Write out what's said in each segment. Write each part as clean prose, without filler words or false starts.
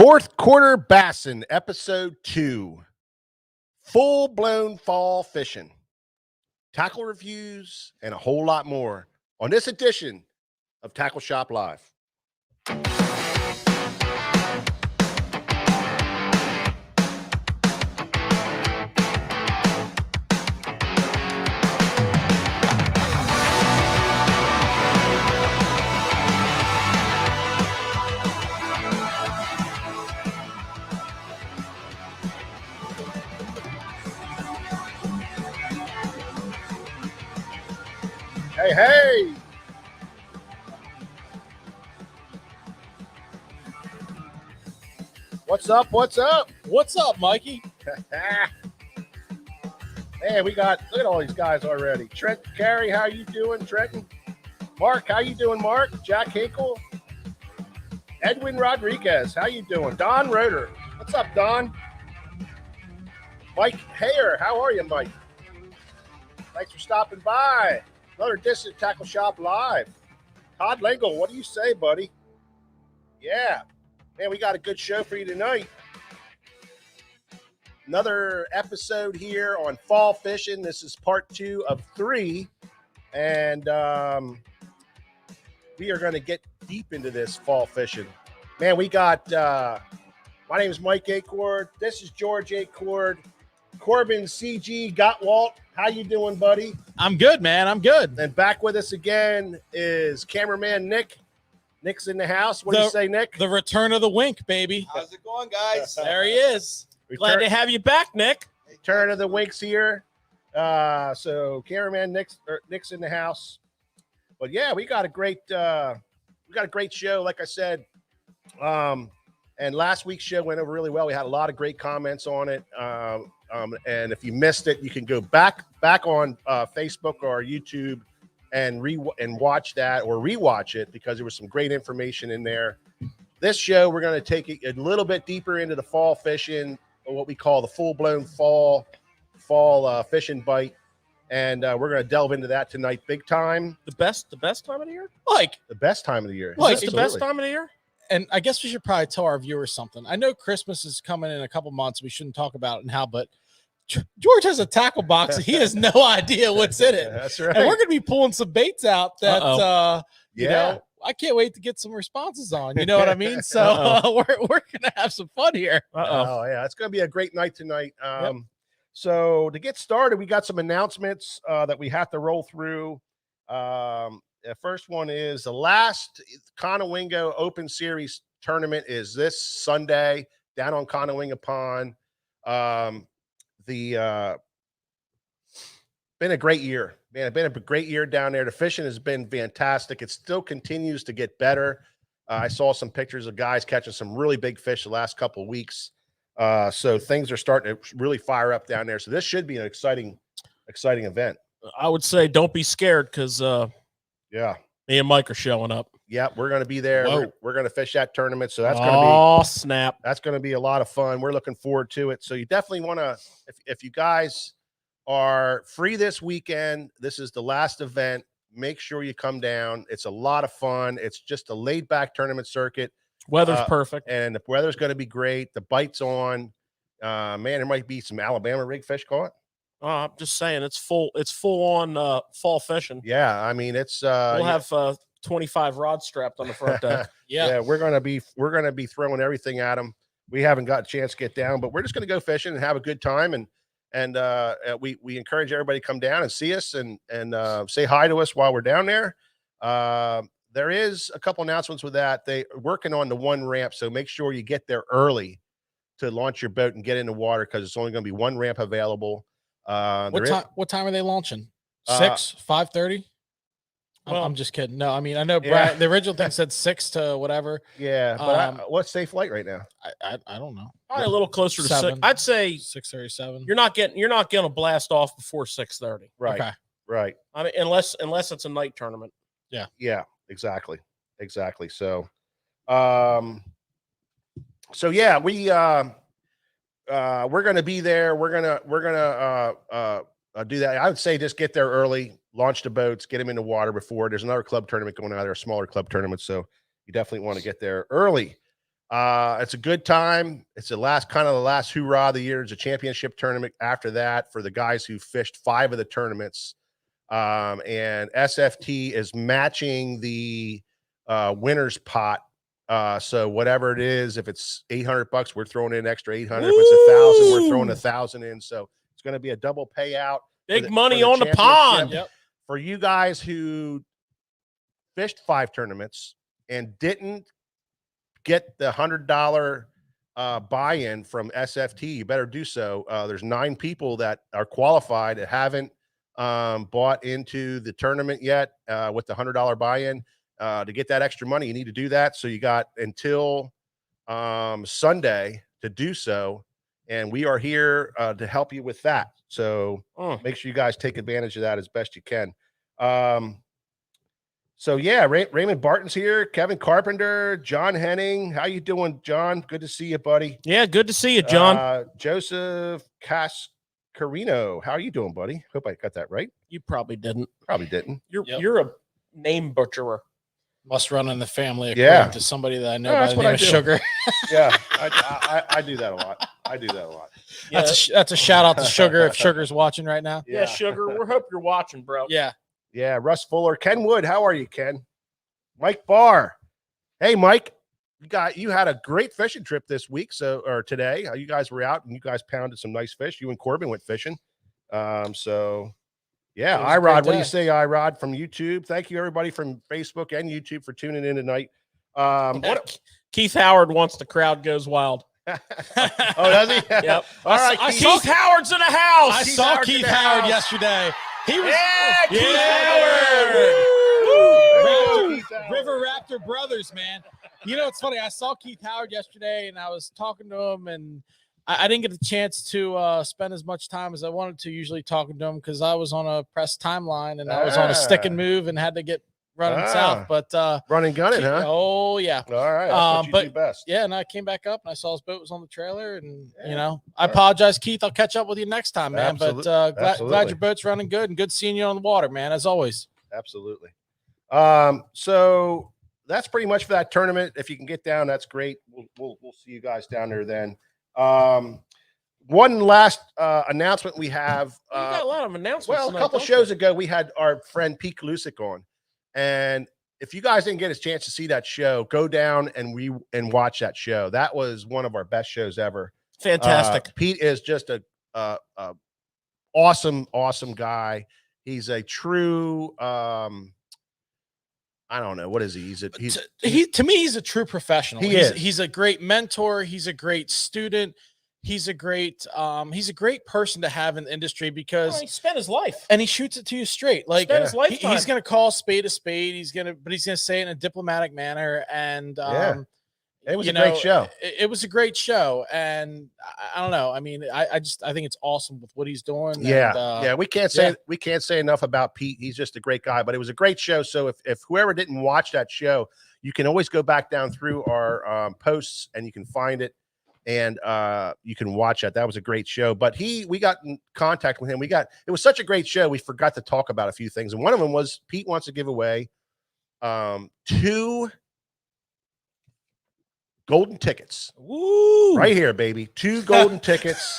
Fourth quarter bassin, episode 2. Full-blown fall fishing. Tackle reviews and a whole lot more on this edition of Tackle Shop Live. Hey. What's up? What's up, Mikey? Man, look at all these guys already. Trent Carey, how you doing, Trenton? Mark, how you doing, Mark? Jack Hinkle. Edwin Rodriguez, how you doing? Don Roeder. What's up, Don? Mike Hayer, how are you, Mike? Thanks for stopping by. Another edition of Tackle Shop Live. Todd Lingle, what do you say, buddy? Yeah. Man, we got a good show for you tonight. Another episode here on fall fishing. This is part 2 of 3. And we are going to get deep into this fall fishing. Man, we got, my name is Mike Acord. This is George Acord. Corbin CG Gottwalt. How you doing, buddy? I'm good, man. I'm good. And back with us again is cameraman Nick. Nick's in the house. What do you say, Nick? The return of the wink, baby. How's it going, guys? There he is. Glad to have you back, Nick. Return of the winks here. So cameraman Nick's in the house. But yeah, we got a great show, like I said. And last week's show went over really well. We had a lot of great comments on it. And if you missed it, you can go back on Facebook or YouTube and watch that or rewatch it because there was some great information in there. This show, we're going to take it a little bit deeper into the fall fishing, or what we call the full-blown fall fishing bite. And we're going to delve into that tonight big time. The best time of the year? Like the best time of the year. Like the best time of the year? And I guess we should probably tell our viewers something. I know Christmas is coming in a couple months. We shouldn't talk about it now, but George has a tackle box. He has no idea what's in it. That's right. And we're going to be pulling some baits out that, you know, I can't wait to get some responses on. You know what I mean? So we're going to have some fun here. Oh, yeah. It's going to be a great night tonight. So to get started, we got some announcements that we have to roll through. The first one is the last Conowingo Open Series tournament is this Sunday down on Conowingo Pond. Been a great year, man. It's been a great year down there. The fishing has been fantastic. It still continues to get better. I saw some pictures of guys catching some really big fish the last couple of weeks. So things are starting to really fire up down there. So this should be an exciting event. I would say don't be scared because yeah, me and Mike are showing up. Yeah, we're going to be there. We're going to fish that tournament. So that's going to be snap. That's going to be a lot of fun. We're looking forward to it. So you definitely want to, if you guys are free this weekend, this is the last event. Make sure you come down. It's a lot of fun. It's just a laid back tournament circuit. Weather's perfect. And the weather's going to be great. The bite's on. Man, there might be some Alabama rig fish caught. I'm just saying it's full on fall fishing. Yeah, I mean it's we'll have 25 rods strapped on the front deck. Yeah, we're gonna be throwing everything at them. We haven't got a chance to get down, but we're just gonna go fishing and have a good time. And we encourage everybody to come down and see us and say hi to us while we're down there. There is a couple announcements with that. They're working on the one ramp, so make sure you get there early to launch your boat and get in the water because it's only going to be one ramp available. What time are they launching? 6, 5:30? Well, I'm just kidding. No, I mean I know Brad, the original thing said 6 to whatever. Yeah, but what's safe light right now? I don't know. Probably a little closer to 6. I'd say 6:37. You're not going to blast off before 6:30. Right. Okay. Right. I mean, unless it's a night tournament. Yeah. Yeah. Exactly. So, so yeah, we're going to be there. We're going to do that. I would say just get there early, launch the boats, get them in the water before. There's another club tournament going on there, a smaller club tournament. So you definitely want to get there early. It's a good time. It's the last hoorah of the year. It's a championship tournament after that for the guys who fished 5 of the tournaments. And SFT is matching the winner's pot. So whatever it is, if it's $800, we're throwing in an extra 800. If it's 1,000, we're throwing 1,000 in. So it's going to be a double payout. Big money on the pond. Yep. For you guys who fished 5 tournaments and didn't get the $100 buy-in from SFT, you better do so. There's 9 people that are qualified that haven't bought into the tournament yet with the $100 buy-in. To get that extra money, you need to do that. So you got until Sunday to do so, and we are here to help you with that. So make sure you guys take advantage of that as best you can. So yeah, Raymond Barton's here, Kevin Carpenter, John Henning. How you doing, John? Good to see you, buddy. Yeah, good to see you, John. Joseph Cascarino. How are you doing, buddy? Hope I got that right. You probably didn't. Probably didn't. You're a name butcherer. Must run in the family according to somebody that I know by the name of Sugar. Yeah, I do that a lot. I do that a lot. Yeah. That's a shout out to Sugar if Sugar's watching right now. Yeah, Sugar. We hope you're watching, bro. Yeah, Russ Fuller, Ken Wood. How are you, Ken? Mike Barr. Hey, Mike. You had a great fishing trip this week, or today. You guys were out and you guys pounded some nice fish. You and Corbin went fishing. Yeah, iRod. What do you say, iRod from YouTube? Thank you, everybody from Facebook and YouTube for tuning in tonight. Keith Howard wants the crowd goes wild. Oh, does he? Yep. All right, Keith Howard's in the house. I saw Keith Howard yesterday. He was Keith Howard. River Raptor Brothers, man. You know, it's funny. I saw Keith Howard yesterday, and I was talking to him, and I didn't get the chance to spend as much time as I wanted to, usually talking to him, because I was on a press timeline and I was on a stick and move and had to get running south. But running gunning, huh? Oh yeah. All right. That's what you do best. Yeah, and I came back up and I saw his boat was on the trailer, and you know, I apologize, Keith. I'll catch up with you next time, man. Absolutely. But glad your boat's running good, and good seeing you on the water, man, as always. Absolutely. So that's pretty much for that tournament. If you can get down, that's great. We'll see you guys down there then. One last announcement we have. You got a lot of announcements. Well, a couple shows ago, we had our friend Pete Kalusic on, and if you guys didn't get a chance to see that show, go down and watch that show. That was one of our best shows ever. Fantastic. Pete is just a awesome guy. He's a true I don't know. What is he? To me, he's a true professional. He's a great mentor. He's a great student. He's a great person to have in the industry, because he spent his life and he shoots it to you straight. Like his lifetime. He's going to call a spade. He's going to say it in a diplomatic manner. And it was a great show. It was a great show. And I don't know. I mean, I think it's awesome with what he's doing. Yeah. And, we can't say enough about Pete. He's just a great guy, but it was a great show. So if whoever didn't watch that show, you can always go back down through our posts and you can find it, and you can watch that. That was a great show. But we got in contact with him. It was such a great show. We forgot to talk about a few things. And one of them was Pete wants to give away 2 golden tickets. Woo! Right here, baby. 2 golden tickets.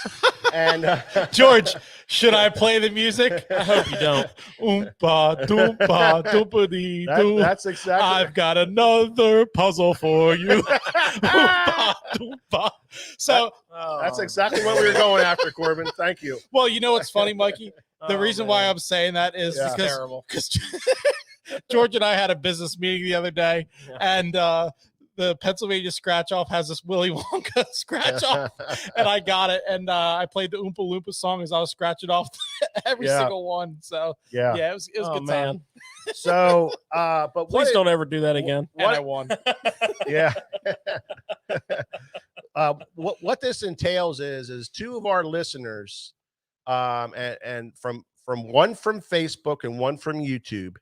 And George, should I play the music? I hope you don't. Oompa doompa doopity doo. That's exactly. I've got another puzzle for you. Oompa doompa. So that's exactly what we were going after, Corbin. Thank you. Well, you know what's funny, Mikey? The reason why I'm saying that is because George and I had a business meeting the other day, and the Pennsylvania scratch off has this Willy Wonka scratch off, and I got it, and I played the Oompa Loompa song as I was scratching off every single one. So it was a good time. So, but please don't ever do that again. And I won. Yeah. What this entails is 2 of our listeners, and from one from Facebook and one from YouTube,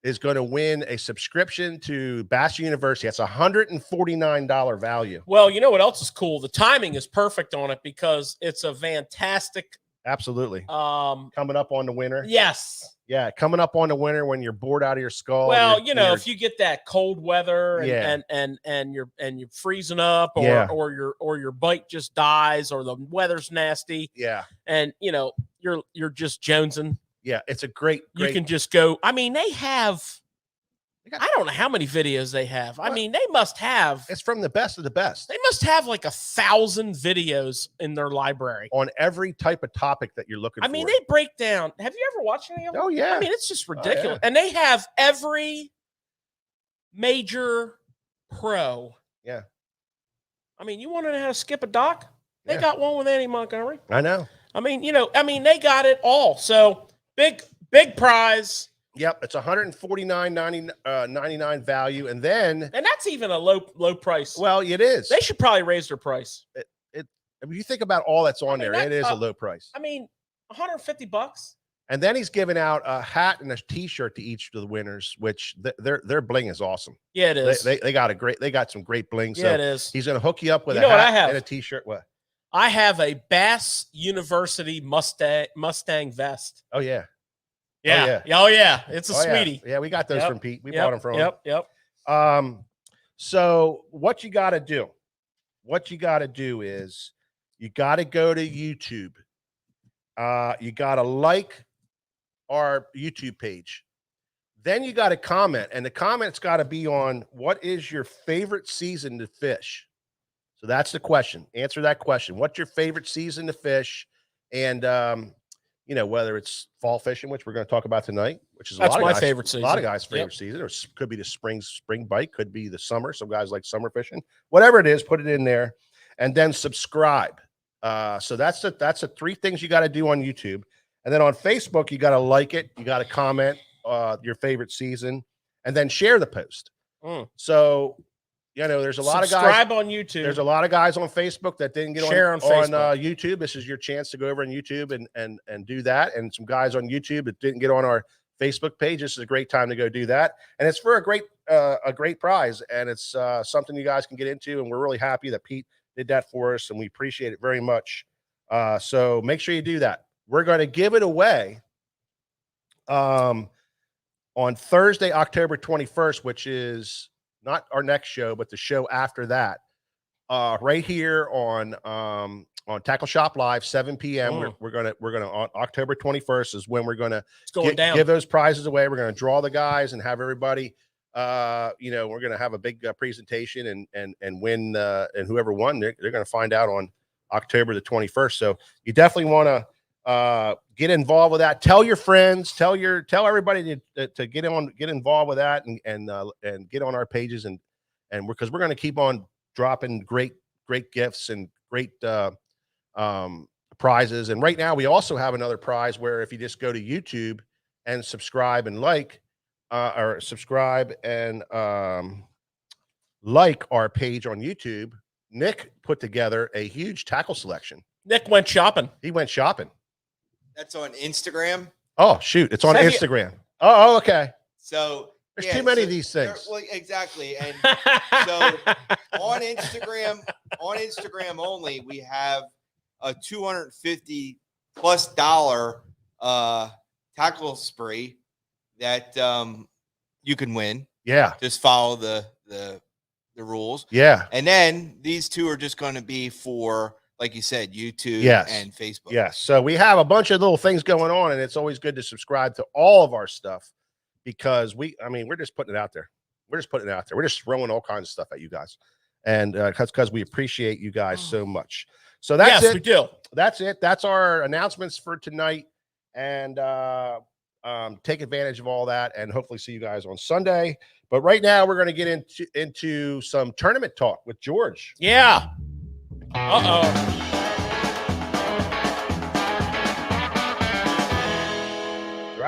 is going to win a subscription to Bass University. That's $149 value. Well, you know what else is cool? The timing is perfect on it, because it's a fantastic. Absolutely. Coming up on the winter. Yes. Yeah, coming up on the winter when you're bored out of your skull. Well, you know, if you get that cold weather and you're freezing up, or your bite just dies, or the weather's nasty. Yeah, and you know you're just jonesing. Yeah, it's a great. You can just go. I mean, they have. I don't know how many videos they have. I mean, they must have. It's from the best of the best. They must have like 1,000 videos in their library on every type of topic that you're looking for. I mean, they break down. Have you ever watched any of them? Oh, yeah. I mean, it's just ridiculous. And they have every major pro. Yeah. I mean, you want to know how to skip a dock? They got one with Andy Montgomery. I know. I mean, they got it all. So big prize. Yep, it's $149.99 value, and that's even a low price. Well, it is. They should probably raise their price. I mean, you think about all that's on there, it is a low price. I mean, $150. And then he's giving out a hat and a T-shirt to each of the winners, which their bling is awesome. Yeah, it is. They got some great bling. Yeah, it is. He's going to hook you up with a hat and a T-shirt. What? I have a Bass University Mustang vest. Oh yeah. Yeah. Oh yeah. It's a sweetie. Yeah, we got those from Pete. We bought them from him. Yep. So what you got to do? What you got to do is you got to go to YouTube. You got to like our YouTube page. Then you got to comment, and the comment's got to be on what is your favorite season to fish. So that's the question. Answer that question. What's your favorite season to fish? And whether it's fall fishing, which we're going to talk about tonight, which is that's my favorite season. A lot of guys' favorite season, or could be the spring bite, could be the summer. Some guys like summer fishing. Whatever it is, put it in there, and then subscribe. So that's the three things you got to do on YouTube, and then on Facebook you got to like it, you got to comment your favorite season, and then share the post. So. There's a lot of guys. Subscribe on YouTube. There's a lot of guys on Facebook that didn't get on YouTube. This is your chance to go over on YouTube and do that. And some guys on YouTube that didn't get on our Facebook page. This is a great time to go do that. And it's for a great prize. And it's something you guys can get into. And we're really happy that Pete did that for us, and we appreciate it very much. So make sure you do that. We're going to give it away on Thursday, October 21st, which is not our next show, but the show after that, right here on Tackle Shop Live, 7 p.m. We're gonna on October 21st is when we're gonna give those prizes away. We're gonna draw the guys and have everybody. We're gonna have a big presentation and win. And whoever won, they're gonna find out on October the 21st. So you definitely want to get involved with that. Tell your friends, tell everybody to get involved with that and get on our pages and because we're going to keep on dropping great gifts and great prizes. And right now we also have another prize where if you just go to YouTube and subscribe and like our page on YouTube, Nick put together a huge tackle selection. Nick went shopping. He went shopping. That's on Instagram. Oh, shoot. It's on Instagram. Oh, okay. So there's too many of these things. Well, exactly. And so on Instagram only, we have a $250+ tackle spree that you can win. Yeah. Just follow the rules. Yeah. And then these two are just going to be for, like you said, YouTube and Facebook. Yes. So we have a bunch of little things going on, and it's always good to subscribe to all of our stuff because we're just putting it out there. We're just throwing all kinds of stuff at you guys. And because we appreciate you guys so much. So that's it. We do. That's it. That's our announcements for tonight. And take advantage of all that and hopefully see you guys on Sunday. But right now we're going to get into some tournament talk with George. Yeah. Right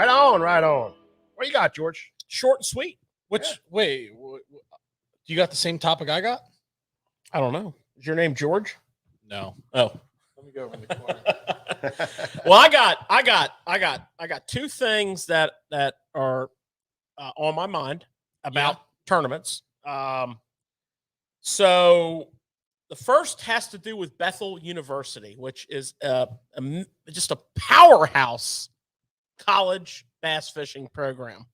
on. What you got, George? Short and sweet. Wait, you got the same topic I got? I don't know. Is your name George? No. Oh. Let me go over in the corner. Well, I got two things that are on my mind about tournaments. So the first has to do with Bethel University, which is just a powerhouse college bass fishing program.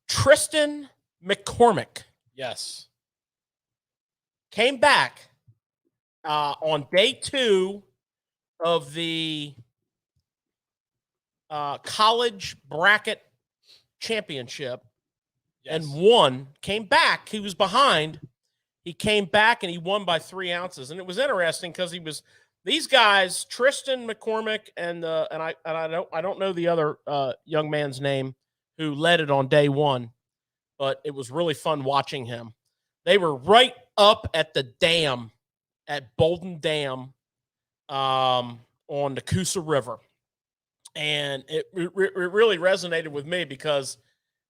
Tristan McCormick. Yes. Came back on day 2 of the college bracket championship and won. Came back. He was behind. He came back and he won by 3 ounces. And it was interesting because these guys, Tristan McCormick and I don't know the other young man's name who led it on day 1, but it was really fun watching him. They were right up at the dam at Bolden Dam on the Coosa River. And it really resonated with me because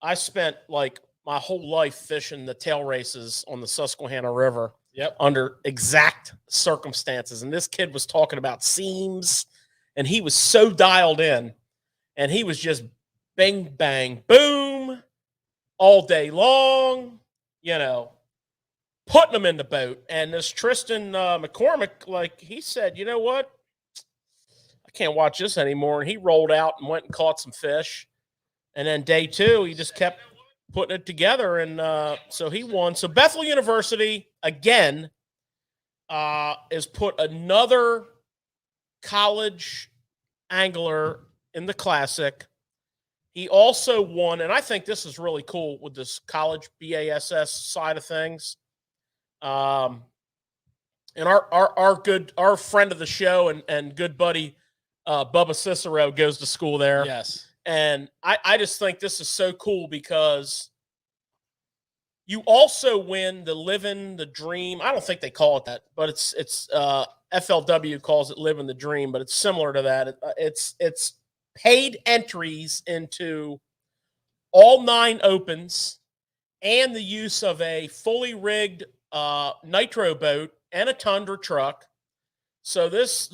I spent like my whole life fishing the tail races on the Susquehanna River under exact circumstances. And this kid was talking about seams, and he was so dialed in, and he was just bang, bang, boom all day long, putting them in the boat. And this Tristan McCormick, like he said, you know what? I can't watch this anymore. And he rolled out and went and caught some fish. And then day 2, he just kept putting it together. And so he won. So Bethel University, again, has put another college angler in the Classic. He also won, and I think this is really cool with this college BASS side of things. And our friend of the show and good buddy, Bubba Cicero, goes to school there. Yes. And I just think this is so cool because you also win the Living the Dream. I don't think they call it that, but it's FLW calls it Living the Dream, but it's similar to that. It's paid entries into all 9 opens and the use of a fully rigged nitro boat and a Tundra truck. So this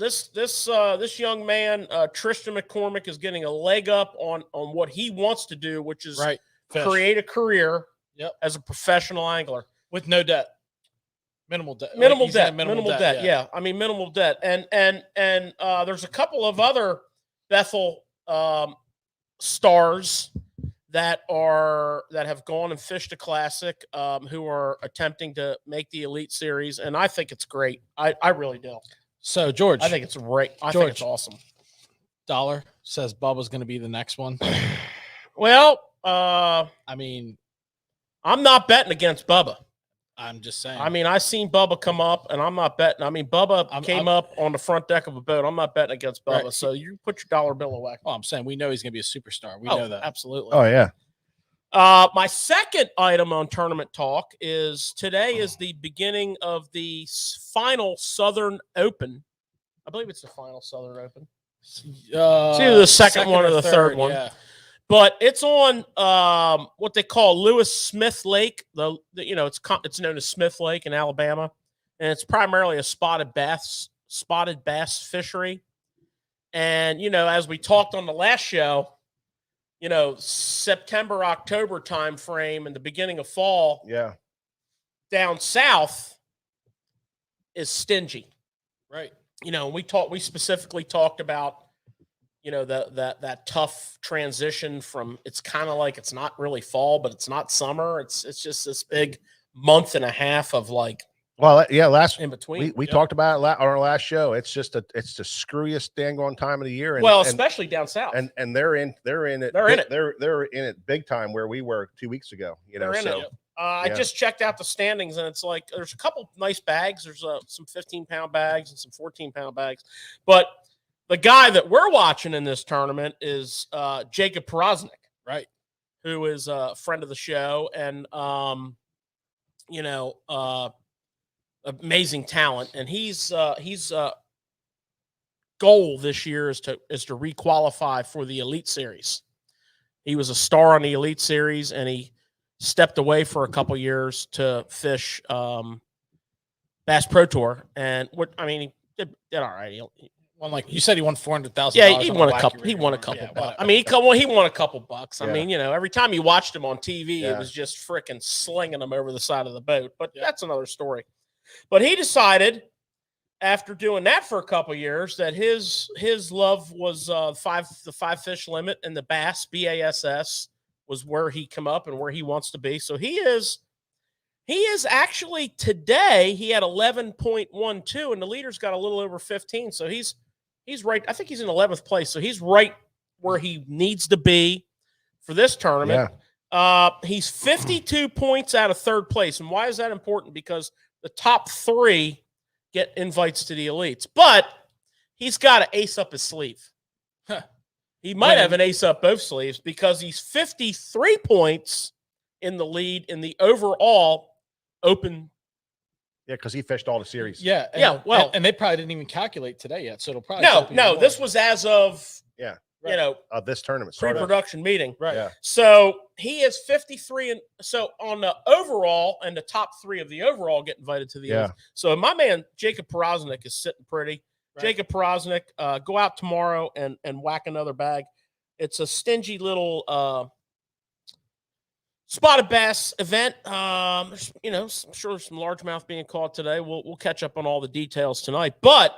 young man, Tristan McCormick, is getting a leg up on what he wants to do, which is create a career as a professional angler with no debt, minimal debt, minimal debt. Yeah, I mean minimal debt, and there's a couple of other Bethel stars that have gone and fished a Classic, who are attempting to make the Elite Series, and I think it's great. I really do. So, George, I think it's great. I think it's awesome. Dollar says Bubba's going to be the next one. Well, I mean, I'm not betting against Bubba. I'm just saying. I mean, I seen Bubba come up, and I'm not betting. I mean, Bubba came up on the front deck of a boat. I'm not betting against Bubba. Right. So you put your dollar bill away. Well, I'm saying we know he's going to be a superstar. We know that. Absolutely. Oh, yeah. My second item on tournament talk is today is the beginning of the final Southern Open. I believe it's the final Southern Open. It's either the second one or the third one. Yeah. But it's on what they call Lewis Smith Lake. It's known as Smith Lake in Alabama, and it's primarily a spotted bass fishery. And as we talked on the last show, September, October time frame and the beginning of fall, down south is stingy. Right. We specifically talked about, that tough transition from, it's kind of like, it's not really fall, but it's not summer. It's just this big month and a half of like, in between. We talked about it on our last show. It's the screwiest dang on time of the year. Especially down south. And they're in it big time where we were 2 weeks ago. I just checked out the standings, and it's like there's a couple nice bags. There's some 15-pound bags and some 14-pound bags. But the guy that we're watching in this tournament is Jacob Peroznik, right? Who is a friend of the show and amazing talent, and he's goal this year is to requalify for the Elite Series. He was a star on the Elite Series, and he stepped away for a couple years to fish Bass Pro Tour. And he did all right. He won, like you said, he won $400,000. Yeah, he won a couple. He won a couple. Bucks. I mean, he won a couple bucks. I mean, every time you watched him on TV, it was just freaking slinging them over the side of the boat. But that's another story. But he decided after doing that for a couple of years, that his love was the 5 fish limit, and the bass, BASS, was where he come up and where he wants to be. So he is actually, today he had 11.12, and the leader's got a little over 15. So he's right. I think he's in 11th place. So he's right where he needs to be for this tournament. Yeah. He's 52 points out of 3rd place. And why is that important? Because the top 3 get invites to the elites, but he's got an ace up his sleeve. Huh. He might have an ace up both sleeves, because he's 53 points in the lead in the overall open. Yeah, because he fished all the series. Yeah. Yeah. Well, and they probably didn't even calculate today yet. So it'll probably. No, this was as of, this tournament. Pre-production meeting. Right. Yeah. So he is 53. And so on the overall, and the top 3 of the overall get invited to the elite. So my man, Jacob Peroznik, is sitting pretty. Right. Jacob Peroznik, go out tomorrow and whack another bag. It's a stingy little spotted bass event. I'm sure there's some largemouth being caught today. We'll catch up on all the details tonight. But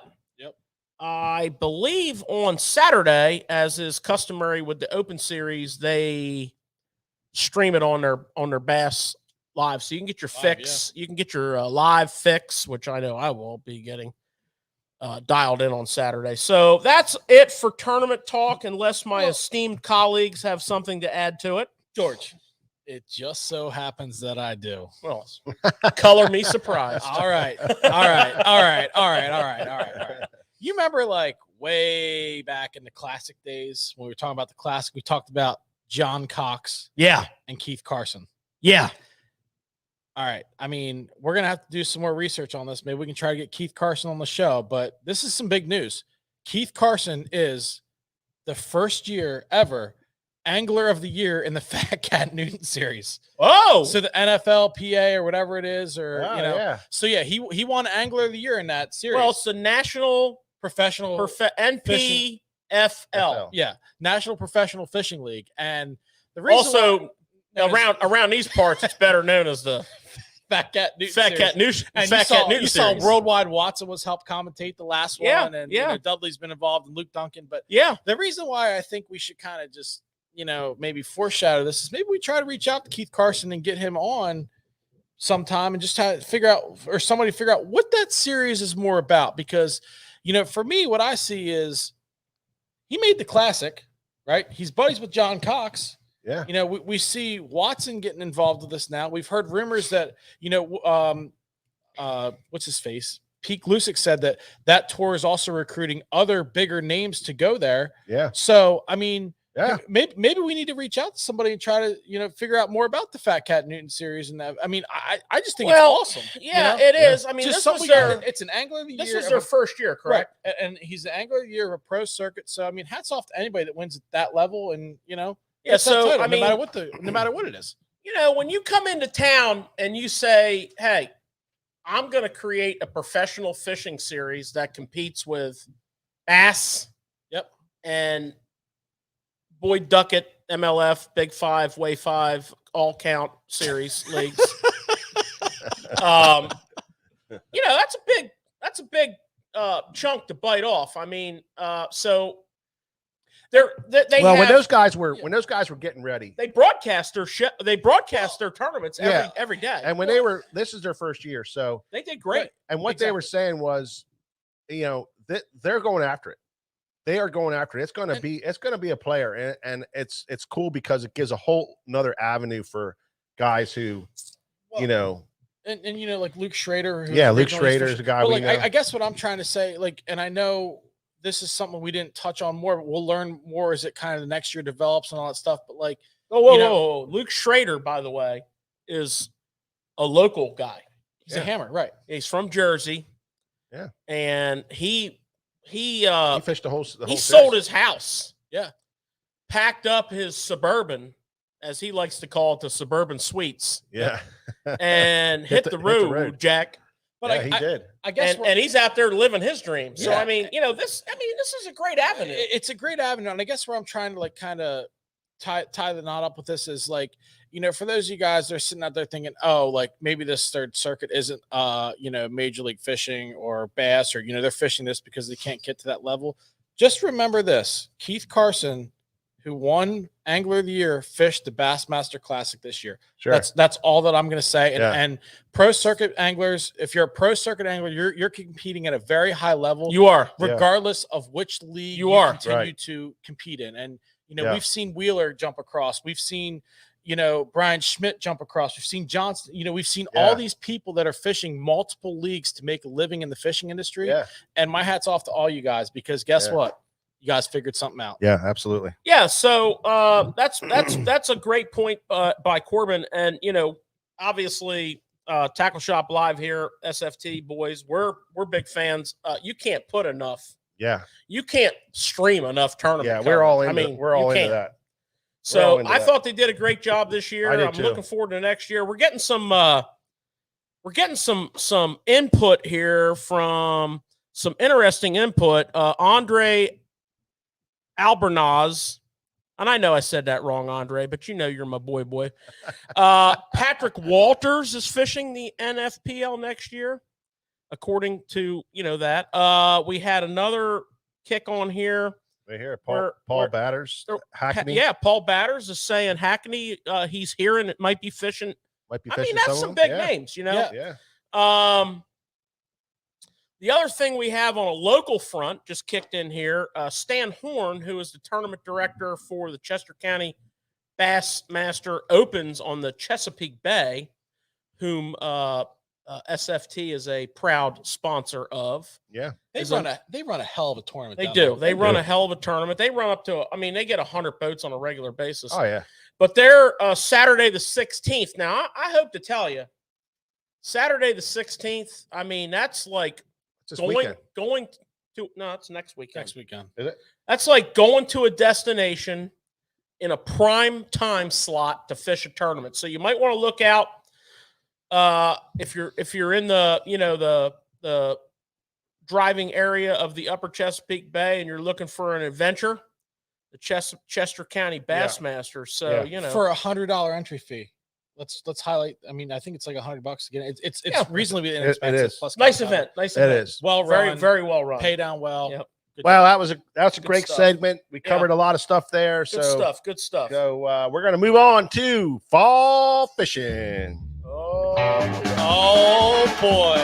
I believe on Saturday, as is customary with the Open Series, they stream it on their Bass Live, so you can get your fix. Yeah. You can get your live fix, which I know I will be getting dialed in on Saturday. So that's it for tournament talk, unless my esteemed colleagues have something to add to it. George, it just so happens that I do. Well, color me surprised. All right. You remember, like, way back in the classic days when we were talking about the classic, we talked about John Cox, and Keith Carson. Yeah. All right. I mean, we're going to have to do some more research on this. Maybe we can try to get Keith Carson on the show, but this is some big news. Keith Carson is the first year ever Angler of the Year in the Fat Cat Newton series. Oh, so the NFLPA or whatever it is, or So he won Angler of the Year in that series. Well, it's the National Professional NPFL. Yeah, National Professional Fishing League, and the reason around these parts, it's better known as the Fat Cat Newton. You saw Worldwide Watson was helped commentate the last one, and Dudley's been involved, and Luke Duncan. But the reason why I think we should kind of just maybe foreshadow this is maybe we try to reach out to Keith Carson and get him on sometime, and just try to figure out, or somebody figure out what that series is more about. Because for me, what I see is he made the classic, right? He's buddies with John Cox. Yeah. We see Watson getting involved with this now. We've heard rumors that, what's his face? Pete Lusick said that tour is also recruiting other bigger names to go there. Yeah. So, I mean, maybe we need to reach out to somebody and try to, figure out more about the Fat Cat Newton series. And that, I mean, I just think it's awesome. Yeah, it is. I mean, it's an Angler of the Year. This was their first year, correct? Right. And he's the Angler of the Year of a pro circuit. So, I mean, hats off to anybody that wins at that level. And, yeah, so title, no matter what it is. When you come into town and you say, "Hey, I'm going to create a professional fishing series that competes with bass, and Boyd Duckett, MLF, Big Five, Way Five, All Count Series leagues," that's a big chunk to bite off. I mean, so. When those guys were getting ready, they broadcast their tournaments every day. And when this is their first year, so they did great. And what they were saying was, that they're going after it. They are going after it. It's going to be a player, and it's cool because it gives a whole another avenue for guys who, and like Luke Schrader. Luke Schrader is a guy. But I guess what I'm trying to say, and I know this is something we didn't touch on more, but we'll learn more as it kind of the next year develops and all that stuff. But whoa. Luke Schrader, by the way, is a local guy. He's a hammer, right? He's from Jersey. Yeah. And he fished the whole he sold his house. Yeah. Packed up his Suburban, as he likes to call it, the Suburban Suites. Yeah. And hit the road, Jack. But he did. I guess, and he's out there living his dream. So I mean, this is a great avenue. It's a great avenue, and I guess where I'm trying to kind of tie the knot up with this is for those of you guys that are sitting out there thinking, oh, like maybe this third circuit isn't, Major League Fishing or bass, or, they're fishing this because they can't get to that level. Just remember this: Keith Carson, who won Angler of the Year, fished the Bassmaster Classic this year. Sure. That's all that I'm going to say. And pro circuit anglers, if you're a pro circuit angler, you're competing at a very high level. You are, regardless of which league you continue to compete in. And we've seen Wheeler jump across. We've seen Brian Schmidt jump across. We've seen Johnson. We've seen all these people that are fishing multiple leagues to make a living in the fishing industry. Yeah. And my hat's off to all you guys, because guess what? You guys figured something out. Yeah, absolutely. Yeah. So that's a great point by Corbin. And, obviously Tackle Shop Live here, SFT boys, we're big fans. You can't put enough. Yeah. You can't stream enough tournament. Yeah, we're all into we're all into that. So I thought they did a great job this year. I'm looking forward to next year. We're getting some input here from some interesting input. Andre Albernaz, and I know I said that wrong, Andre, but you're my boy. Patrick Walters is fishing the NFPL next year, according to that. We had another kick on here. Right here, Paul Batters, Hackney. Paul Batters is saying Hackney. He's hearing it might be fishing. That's some big names, Yeah. The other thing we have on a local front just kicked in here, Stan Horn, who is the tournament director for the Chester County Bassmaster Opens on the Chesapeake Bay, whom SFT is a proud sponsor of. Yeah. They run a hell of a tournament. They do. They run a hell of a tournament. They run up to, they get 100 boats on a regular basis. Oh, yeah. But they're Saturday the 16th. Now, I hope to tell you, Saturday the 16th, that's like it's next weekend. Next weekend. Is it? That's like going to a destination in a prime time slot to fish a tournament. So you might want to look out if you're in the the driving area of the Upper Chesapeake Bay and you're looking for an adventure, the Chester County Bassmaster. So for $100 entry fee. Let's highlight. I think it's like $100 again. It's reasonably inexpensive. It is. Plus nice event. Nice event. It is. Well run. Very, very well run. Pay down well. Yep. Well, that's a great segment. We covered a lot of stuff there. Good stuff. So we're gonna move on to fall fishing. Oh boy.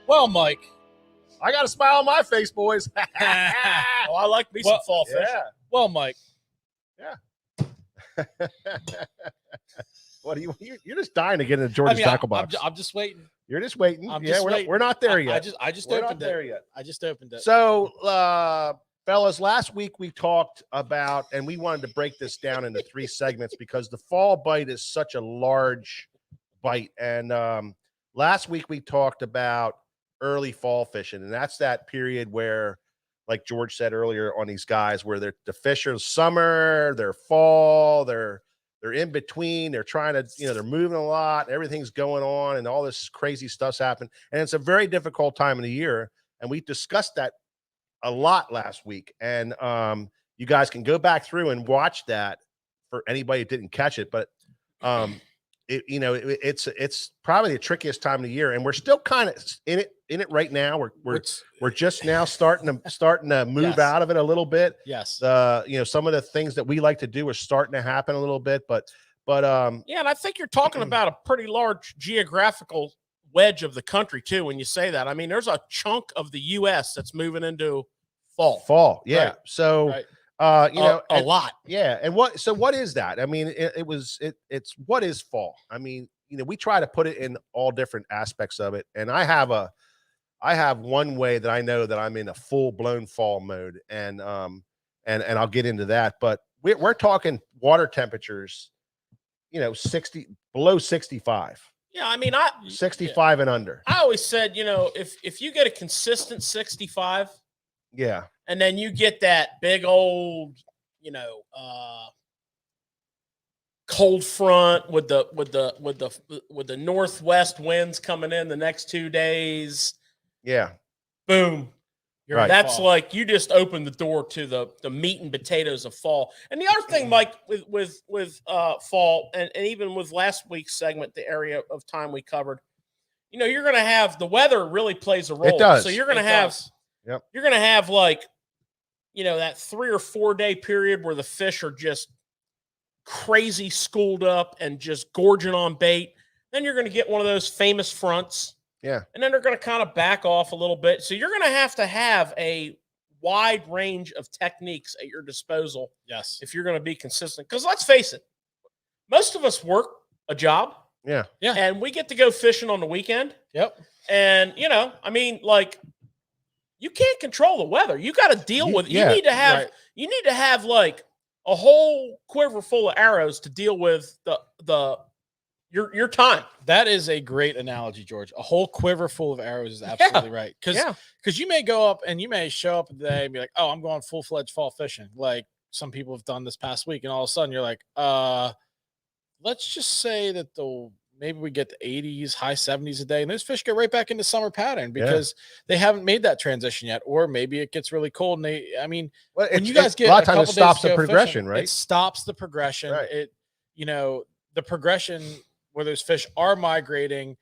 Well, Mike, I got a smile on my face, boys. I like me some fall fishing. Yeah. Well, Mike. Yeah. What you're just dying to get into George's tackle box. I'm just waiting. You're just waiting. We're not there yet. I just we're opened not there yet. I just opened it. So, fellas, last week we talked about, and we wanted to break this down into 3 segments because the fall bite is such a large bite. And last week we talked about early fall fishing, and that's that period where, like George said earlier, on these guys where the fish are summer, they're fall, they're in between, they're trying to, they're moving a lot, everything's going on, and all this crazy stuff's happened. And it's a very difficult time of the year. And we discussed that a lot last week. And you guys can go back through and watch that for anybody who didn't catch it. But it's probably the trickiest time of the year, and we're still kind of in it right now. We're just now starting to move out of it a little bit. Yes. Some of the things that we like to do are starting to happen a little bit, but and I think you're talking about a pretty large geographical wedge of the country too when you say that. There's a chunk of the U.S. that's moving into fall. Yeah. Right. So. Right. A lot. Yeah. And what is that? It's what is fall? We try to put it in all different aspects of it. And I have one way that I know that I'm in a full blown fall mode, and I'll get into that, but we're talking water temperatures, 60 below 65. Yeah. 65 and under. I always said, if you get a consistent 65, yeah, and then you get that big old, cold front with the northwest winds coming in the next 2 days. Yeah. Boom. That's like you just opened the door to the meat and potatoes of fall. And the other thing, Mike, with fall and even with last week's segment, the area of time we covered, you're going to have the weather really plays a role. It does. So you're going to have, you're going to have like, that 3 or 4 day period where the fish are just crazy schooled up and just gorging on bait. Then you're going to get one of those famous fronts. Yeah. And then they're going to kind of back off a little bit. So you're going to have a wide range of techniques at your disposal. Yes. If you're going to be consistent. Because let's face it, most of us work a job. Yeah. Yeah. And we get to go fishing on the weekend. Yep. And, you can't control the weather. You got to deal with it. You need to have like a whole quiver full of arrows to deal with your time. That is a great analogy, George. A whole quiver full of arrows is absolutely right. Because you may go up and you may show up today and be like, oh, I'm going full-fledged fall fishing. Like some people have done this past week. And all of a sudden you're like, let's just say that maybe we get the 80s, high 70s a day, and those fish get right back into summer pattern because they haven't made that transition yet. Or maybe it gets really cold and when you guys get a lot of times it stops the progression, fishing, right? It stops the progression. Right. The progression where those fish are migrating,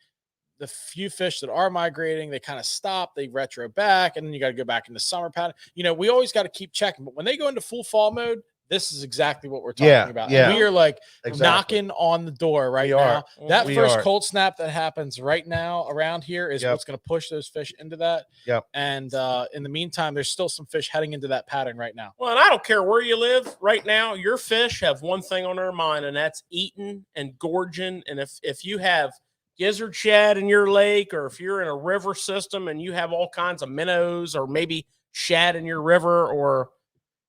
the few fish that are migrating, they kind of stop, they retro back, and then you got to go back into summer pattern. We always got to keep checking. But when they go into full fall mode, this is exactly what we're talking about. Yeah. And we are like knocking on the door right now. That first cold snap that happens right now around here is what's going to push those fish into that. Yep. And in the meantime, there's still some fish heading into that pattern right now. Well, and I don't care where you live right now, your fish have one thing on their mind, and that's eating and gorging. And if you have gizzard shad in your lake, or if you're in a river system and you have all kinds of minnows or maybe shad in your river, or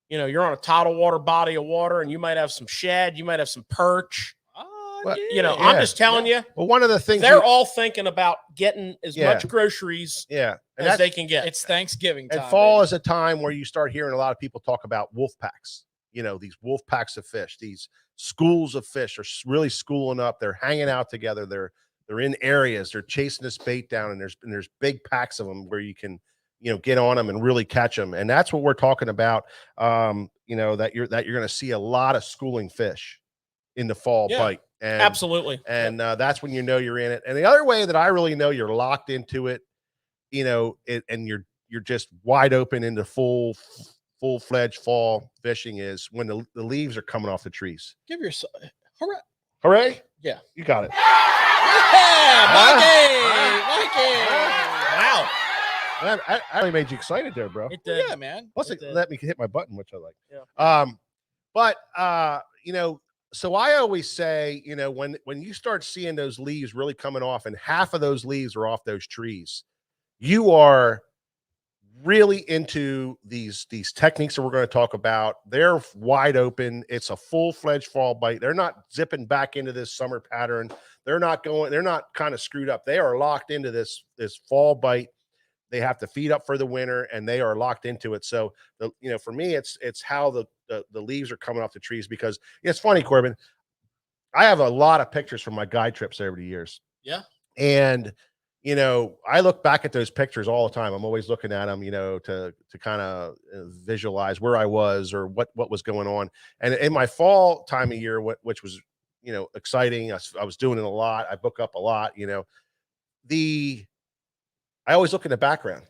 you're on a tidal water body of water and you might have some shad, you might have some perch. I'm just telling you. Well, one of the things they're all thinking about getting as much groceries as they can get. It's Thanksgiving time. And fall is a time where you start hearing a lot of people talk about wolf packs. These wolf packs of fish, these schools of fish are really schooling up. They're hanging out together. They're in areas. They're chasing this bait down, and there's big packs of them where you can get on them and really catch them. And that's what we're talking about. That you're going to see a lot of schooling fish in the fall bite. And absolutely. And that's when you're in it. And the other way that I really know you're locked into it, and you're just wide open into full-fledged fall fishing is when the leaves are coming off the trees. Give yourself hooray. Yeah. You got it. Mikey. Wow. I really made you excited there, bro. It did. Yeah, man. Plus, it let me hit my button, which I like. Yeah. So I always say, when you start seeing those leaves really coming off, and half of those leaves are off those trees, you are really into these techniques that we're going to talk about. They're wide open. It's a full-fledged fall bite. They're not zipping back into this summer pattern. They're not kind of screwed up. They are locked into this fall bite. They have to feed up for the winter, and they are locked into it. So, for me, it's how the leaves are coming off the trees, because it's funny, Corbin. I have a lot of pictures from my guide trips over the years. Yeah. And, I look back at those pictures all the time. I'm always looking at them, to kind of visualize where I was or what was going on. And in my fall time of year, which was, exciting. I was doing it a lot. I book up a lot, I always look in the background.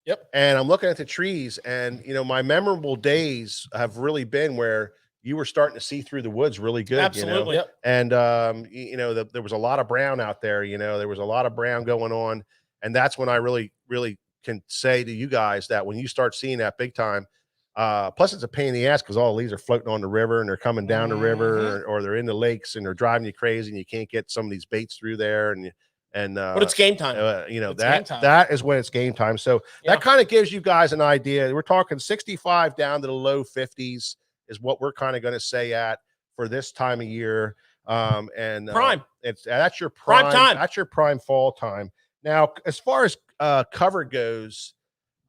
Yep. And I'm looking at the trees, and, my memorable days have really been where you were starting to see through the woods really good. Absolutely. Yep. And, there was a lot of brown out there, there was a lot of brown going on. And that's when I really, really can say to you guys that when you start seeing that big time, plus it's a pain in the ass because all the leaves are floating on the river and they're coming down the river, or they're in the lakes and they're driving you crazy and you can't get some of these baits through there. But it's game time. That is when it's game time. So that kind of gives you guys an idea. We're talking 65 down to the low 50s is what we're kind of going to say at for this time of year. Prime. That's your prime time. That's your prime fall time. Now, as far as cover goes,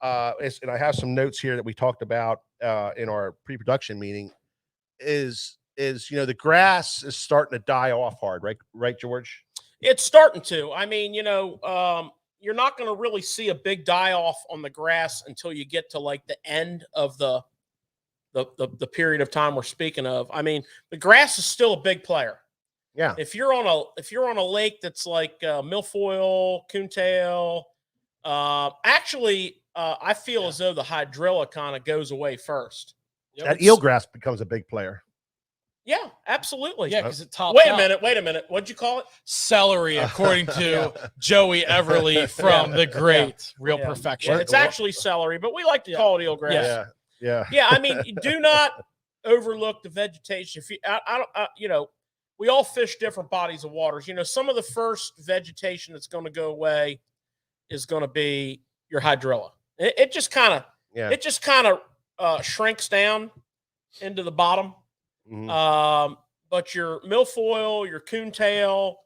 and I have some notes here that we talked about in our pre-production meeting, is the grass is starting to die off hard, right, George? It's starting to. I mean, you're not going to really see a big die off on the grass until you get to like the end of the period of time we're speaking of. I mean, the grass is still a big player. Yeah. If you're on a lake that's like milfoil, coontail, I feel as though the hydrilla kind of goes away first. That eelgrass becomes a big player. Yeah, absolutely. Yeah, because it tops Wait a out. minute. What'd you call it? Celery, according to Joey Everly from the great Real Perfection. Yeah, it's actually celery, but we like to call it eelgrass. Yeah. I mean, do not overlook the vegetation. If you, we all fish different bodies of waters. Some of the first vegetation that's going to go away is going to be your hydrilla. It just kind of shrinks down into the bottom. Mm-hmm. But your milfoil, your coontail,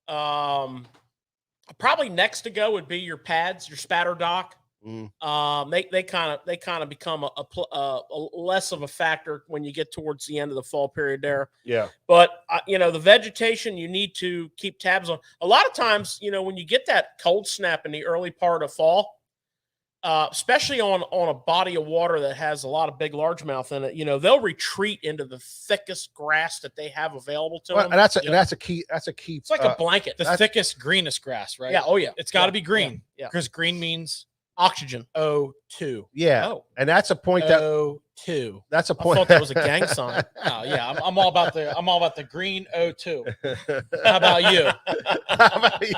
probably next to go would be your pads, your spatter dock. They kind of become a less of a factor when you get towards the end of the fall period there. Yeah. But the vegetation you need to keep tabs on. A lot of times, when you get that cold snap in the early part of fall, especially on a body of water that has a lot of big largemouth in it, they'll retreat into the thickest grass that they have available to them. And that's a key. It's like a blanket. The thickest, greenest grass, right? Yeah. Oh yeah. It's got to be green. Yeah. Because green means oxygen. O2. Yeah. Oh. And that's a point that O2. That's a I point. thought that was a gang sign. Oh yeah, I'm all about the green O2. How about you? How about you?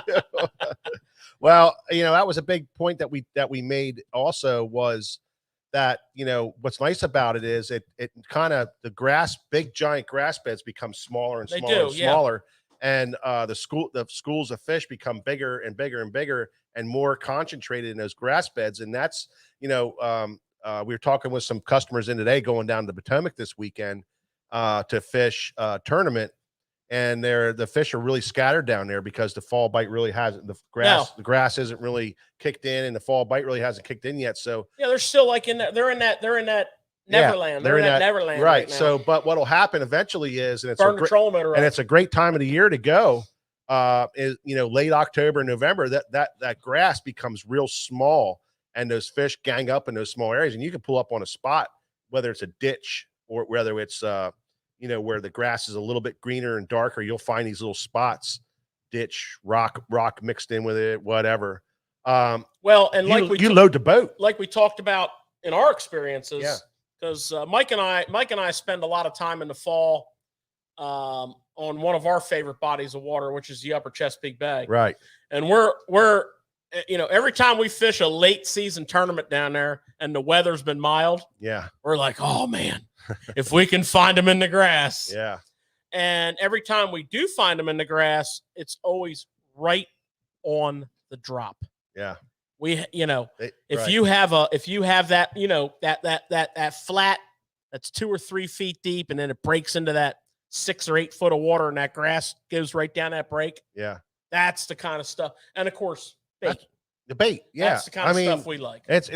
Well, that was a big point that we made also was that, what's nice about it is it kind of the big giant grass beds become smaller and smaller. And the schools of fish become bigger and bigger and bigger and more concentrated in those grass beds. And that's, we were talking with some customers in today going down to Potomac this weekend to fish a tournament. And the fish are really scattered down there because the fall bite really hasn't, the grass isn't really kicked in and the fall bite really hasn't kicked in yet. So yeah, they're still like they're in that Neverland. They're in that Neverland. Right. So, but what'll happen eventually is, and it's a great time of the year to go, is, late October, November, that grass becomes real small and those fish gang up in those small areas and you can pull up on a spot, whether it's a ditch or whether it's, where the grass is a little bit greener and darker, you'll find these little spots, ditch, rock mixed in with it, whatever. And you load the boat, like we talked about in our experiences, because Mike and I spend a lot of time in the fall on one of our favorite bodies of water, which is the Upper Chesapeake Bay. Right. And we're every time we fish a late season tournament down there and the weather's been mild, we're like, oh man, if we can find them in the grass. Yeah. And every time we do find them in the grass, it's always right on the drop. Yeah. If you have that, that flat that's 2 or 3 feet deep and then it breaks into that 6 or 8 foot of water and that grass goes right down that break. Yeah. That's the kind of stuff. And of course, bait. The bait. Yeah. That's the kind of stuff we like. It's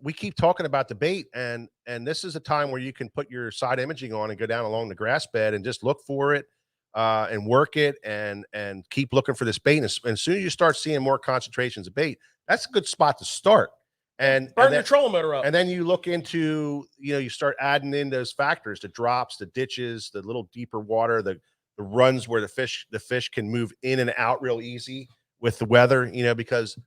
we keep talking about the bait and this is a time where you can put your side imaging on and go down along the grass bed and just look for it and work it and keep looking for this bait. And as soon as you start seeing more concentrations of bait, that's a good spot to start. And burn your trolling motor up. And then you look into, you start adding in those factors, the drops, the ditches, the little deeper water, the runs where the fish can move in and out real easy with the weather, because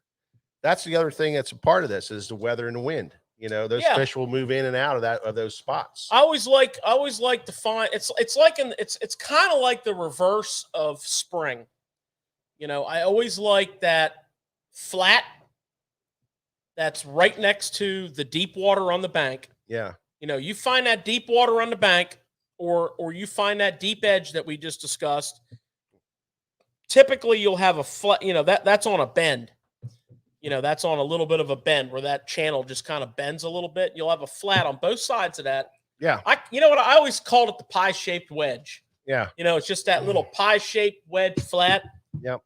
that's the other thing that's a part of this is the weather and the wind. Those fish will move in and out of those spots. I always like to find it's kind of like the reverse of spring. I always like that flat that's right next to the deep water on the bank. Yeah. You find that deep water on the bank or you find that deep edge that we just discussed. Typically you'll have a flat, that's on a bend. That's on a little bit of a bend where that channel just kind of bends a little bit. You'll have a flat on both sides of that. Yeah. I always called it the pie-shaped wedge. Yeah. It's just that little pie-shaped wedge flat. Yep.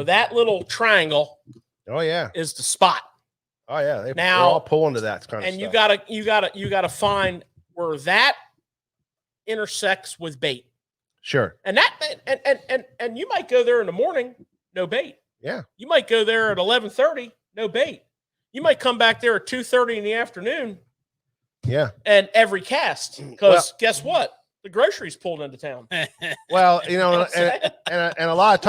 That little triangle. Oh yeah. Is the spot. Oh yeah. They're all pulling to that kind of stuff. And you gotta find where that intersects with bait. Sure. And that and you might go there in the morning, no bait. Yeah. You might go there at 11:30, no bait. You might come back there at 2:30 in the afternoon. Yeah. And every cast, because guess what? The groceries pulled into town. Well, you know, and a lot of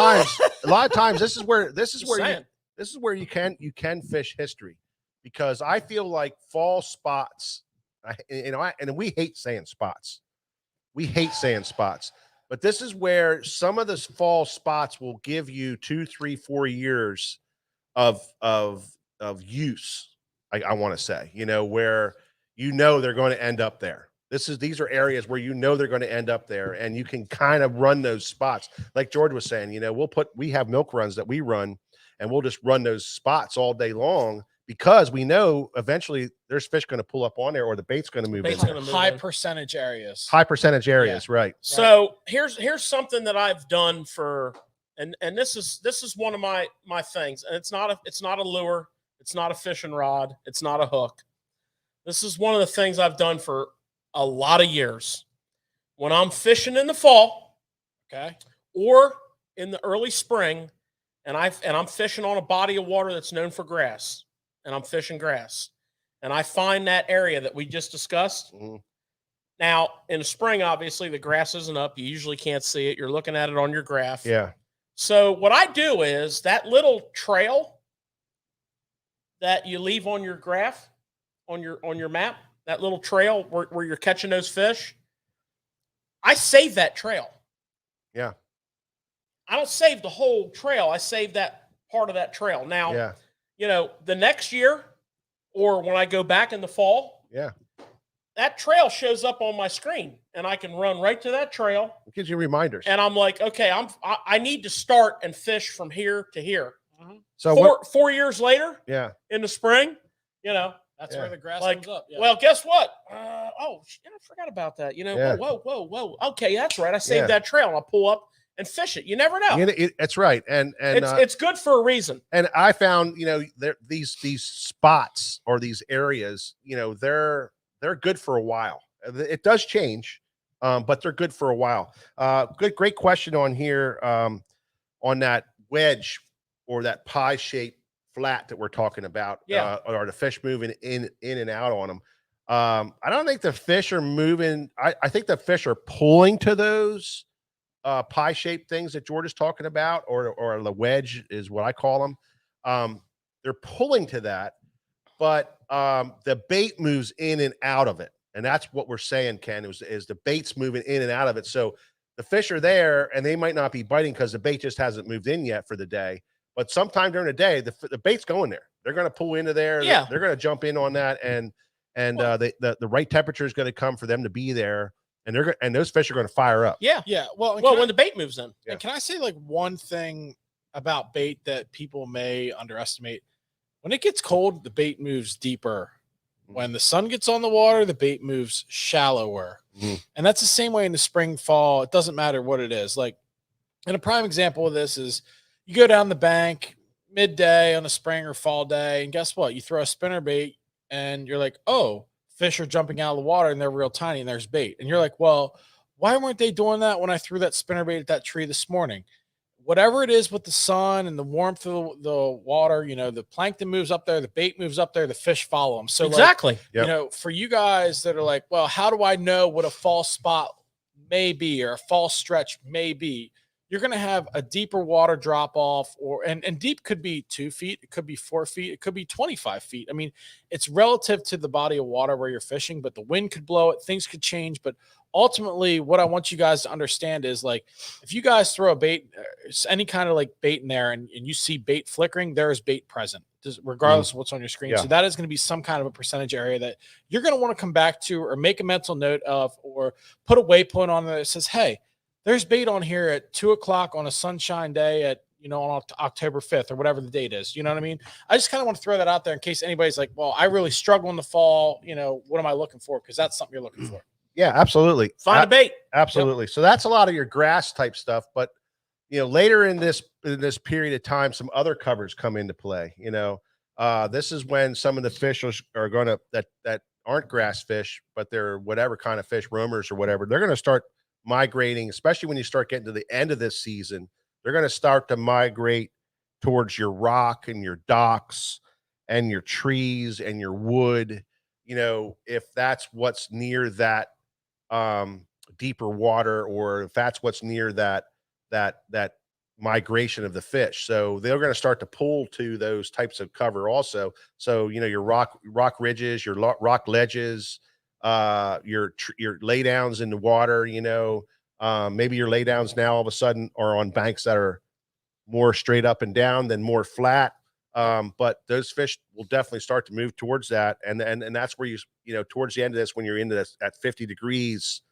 times, this is where you can fish history, because I feel like fall spots, and we hate saying spots. We hate saying spots, but this is where some of this fall spots will give you 2, 3, 4 years of use. I want to say, where they're going to end up there. These are areas where they're going to end up there, and you can kind of run those spots. Like George was saying, we have milk runs that we run, and we'll just run those spots all day long, because we know eventually there's fish going to pull up on there, or the bait's going to move in there. High percentage areas. High percentage areas, right. So here's something that I've done for, and this is one of my things, and it's not a lure, it's not a fishing rod, it's not a hook. This is one of the things I've done for a lot of years. When I'm fishing in the fall, okay, or in the early spring, and I'm fishing on a body of water that's known for grass, and I'm fishing grass, and I find that area that we just discussed. Mm-hmm. Now, in the spring, obviously the grass isn't up. You usually can't see it. You're looking at it on your graph. Yeah. So what I do is that little trail that you leave on your graph, on your map, that little trail where you're catching those fish, I save that trail. Yeah. I don't save the whole trail. I save that part of that trail. Now, the next year, or when I go back in the fall, that trail shows up on my screen, and I can run right to that trail. It gives you reminders. And I'm like, okay, I need to start and fish from here to here. Mm-hmm. So 4 years later, in the spring, that's where the grass comes up. Yeah. Well, guess what? I forgot about that. Whoa. Okay, that's right. I saved that trail, and I'll pull up and fish it. You never know. That's right. And it's good for a reason. And I found, these spots or these areas, they're good for a while. It does change, but they're good for a while. Great question on here, on that wedge or that pie-shaped flat that we're talking about. Or the fish moving in and out on them. I don't think the fish are moving. I think the fish are pulling to those pie-shaped things that George is talking about, or the wedge is what I call them. They're pulling to that, but the bait moves in and out of it. And that's what we're saying, Ken, is the bait's moving in and out of it. So the fish are there, and they might not be biting because the bait just hasn't moved in yet for the day. But sometime during the day, the bait's going there. They're going to pull into there. Yeah. They're going to jump in on that, and the right temperature is going to come for them to be there, and those fish are going to fire up. Yeah. Well, when the bait moves in. And can I say one thing about bait that people may underestimate? When it gets cold, the bait moves deeper. When the sun gets on the water, the bait moves shallower. Mm-hmm. And that's the same way in the spring, fall. It doesn't matter what it is. And a prime example of this is you go down the bank midday on a spring or fall day, and guess what? You throw a spinnerbait, and you're like, oh, fish are jumping out of the water, and they're real tiny, and there's bait. And you're like, well, why weren't they doing that when I threw that spinnerbait at that tree this morning? Whatever it is with the sun and the warmth of the water, the plankton moves up there, the bait moves up there, the fish follow them. So exactly, for you guys that are like, well, how do I know what a false spot may be or a false stretch may be? You're going to have a deeper water drop off, and deep could be 2 feet, it could be 4 feet, it could be 25 feet. I mean, it's relative to the body of water where you're fishing, but the wind could blow it, things could change. But ultimately, what I want you guys to understand is, if you guys throw a bait, any kind of bait in there, and you see bait flickering, there is bait present, regardless of what's on your screen. Yeah. So that is going to be some kind of a percentage area that you're going to want to come back to, or make a mental note of, or put a waypoint on there that says, hey, there's bait on here at 2:00 on a sunshine day at, on October 5th or whatever the date is. You know what I mean? I just kind of want to throw that out there in case anybody's like, well, I really struggle in the fall. What am I looking for? Because that's something you're looking for. Yeah, absolutely. Find a bait. Absolutely. Yep. So that's a lot of your grass type stuff. But, later in this period of time, some other covers come into play. This is when some of the fish are going to, that aren't grass fish, but they're whatever kind of fish, roamers or whatever, they're going to start migrating, especially when you start getting to the end of this season. They're going to start to migrate towards your rock and your docks and your trees and your wood, if that's what's near that deeper water, or if that's what's near that migration of the fish. So they're going to start to pull to those types of cover also. So, your rock ridges, your rock ledges, your laydowns in the water, maybe your laydowns now all of a sudden are on banks that are more straight up and down than more flat. But those fish will definitely start to move towards that. And that's where towards the end of this, when you're into this at 50 degrees,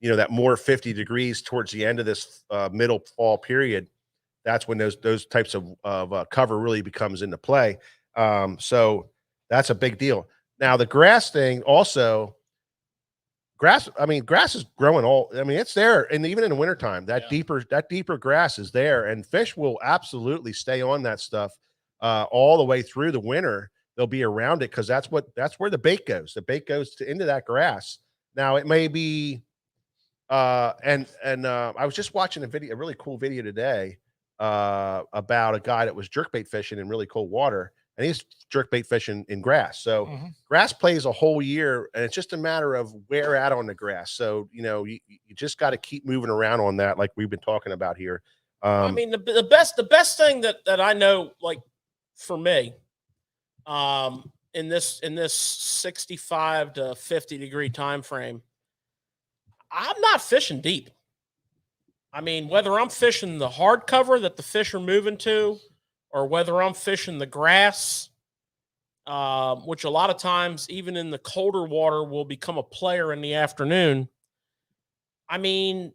that more 50 degrees towards the end of this middle fall period, that's when those types of cover really becomes into play. So that's a big deal. Now the grass thing also, grass is growing it's there. And even in the wintertime, that deeper grass is there, and fish will absolutely stay on that stuff all the way through the winter. They'll be around it because that's where the bait goes. The bait goes into that grass. Now it may be, I was just watching a really cool video today about a guy that was jerkbait fishing in really cold water, and he's jerkbait fishing in grass. So grass plays a whole year, and it's just a matter of where at on the grass. So, you just got to keep moving around on that, like we've been talking about here. The best thing that I know, like for me, in this 65 to 50 degree time frame, I'm not fishing deep. Whether I'm fishing the hard cover that the fish are moving to, or whether I'm fishing the grass, which a lot of times, even in the colder water, will become a player in the afternoon. 2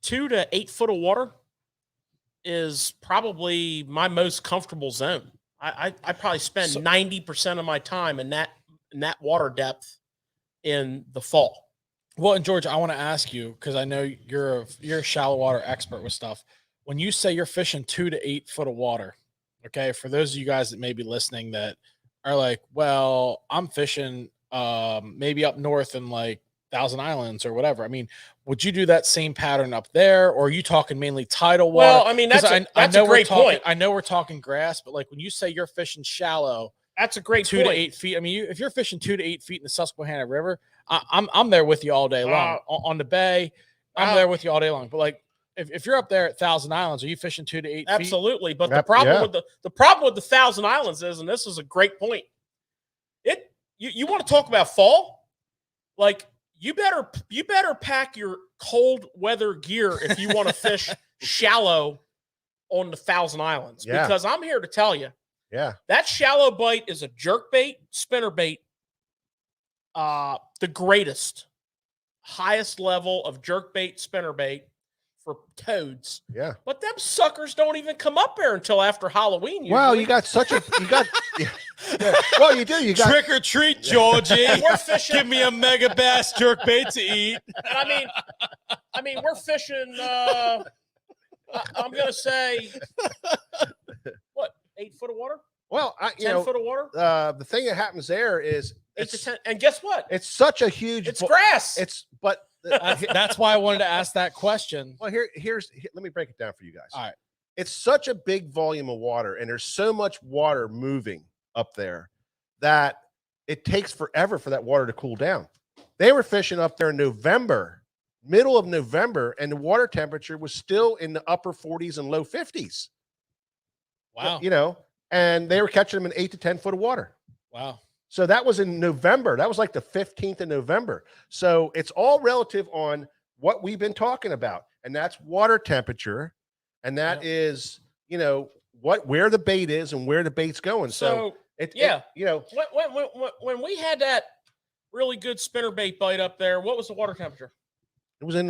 to 8 foot of water is probably my most comfortable zone. I probably spend 90% of my time in that water depth in the fall. Well, and George, I want to ask you, because I know you're a shallow water expert with stuff. When you say you're fishing 2 to 8 foot of water, okay, for those of you guys that may be listening that are like, well, I'm fishing maybe up north in like Thousand Islands or whatever. Would you do that same pattern up there, or are you talking mainly tidal water? Well, that's a great point. I know we're talking grass, but like when you say you're fishing shallow, that's a great 2 to 8 feet. If you're fishing 2 to 8 feet in the Susquehanna River, I'm there with you all day long. On the bay, I'm there with you all day long. But like if you're up there at Thousand Islands, are you fishing 2 to 8 feet? Absolutely. But the problem with the Thousand Islands is, and this is a great point, you want to talk about fall? Like you better pack your cold weather gear if you want to fish shallow on the Thousand Islands. Because I'm here to tell you, that shallow bite is a jerkbait, spinnerbait, the greatest, highest level of jerkbait, spinnerbait for toads. Yeah. But them suckers don't even come up there until after Halloween. Usually. Well, you got. Well, you do. You got trick or treat, Georgie. We're fishing. Give me a mega bass jerkbait to eat. And we're fishing. I'm gonna say, what, 8 foot of water? Well, 10 foot of water. The thing that happens there is 8 to 10. And guess what? It's such a huge. It's grass. That's why I wanted to ask that question. Well, here's let me break it down for you guys. All right. It's such a big volume of water, and there's so much water moving up there that it takes forever for that water to cool down. They were fishing up there in November, middle of November, and the water temperature was still in the upper 40s and low 50s. Wow. And they were catching them in 8 to 10 foot of water. Wow. So that was in November. That was like the 15th of November. So it's all relative on what we've been talking about. And that's water temperature. And that is, where the bait is and where the bait's going. So when we had that really good spinnerbait bite up there, what was the water temperature? It was in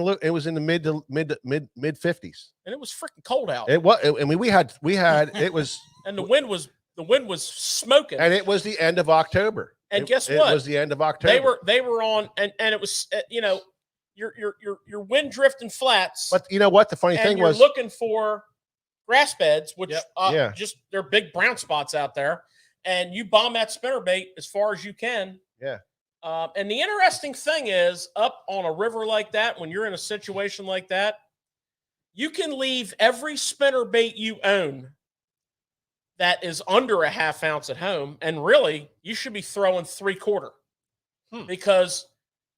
the mid 50s. And it was freaking cold out. It was. It was. And the wind was smoking. And it was the end of October. And guess what? It was the end of October. They were on, and it was, your wind drifting flats. But you know what? The funny thing was, you're looking for grass beds, which just they're big brown spots out there, and you bomb that spinnerbait as far as you can. Yeah. And the interesting thing is, up on a river like that, when you're in a situation like that, you can leave every spinnerbait you own that is under a half ounce at home, and really, you should be throwing 3/4 because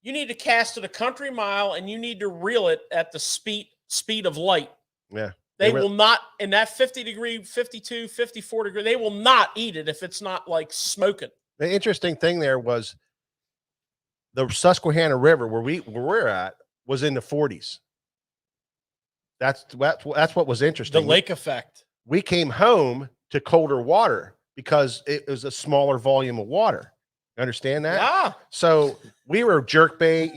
you need to cast it a country mile and you need to reel it at the speed of light. Yeah. They will not, in that 50 degree, 52, 54 degree, they will not eat it if it's not like smoking. The interesting thing there was the Susquehanna River where we're at was in the 40s. That's what was interesting. The lake effect. We came home to colder water because it was a smaller volume of water. You understand that? Yeah. So we were jerkbait,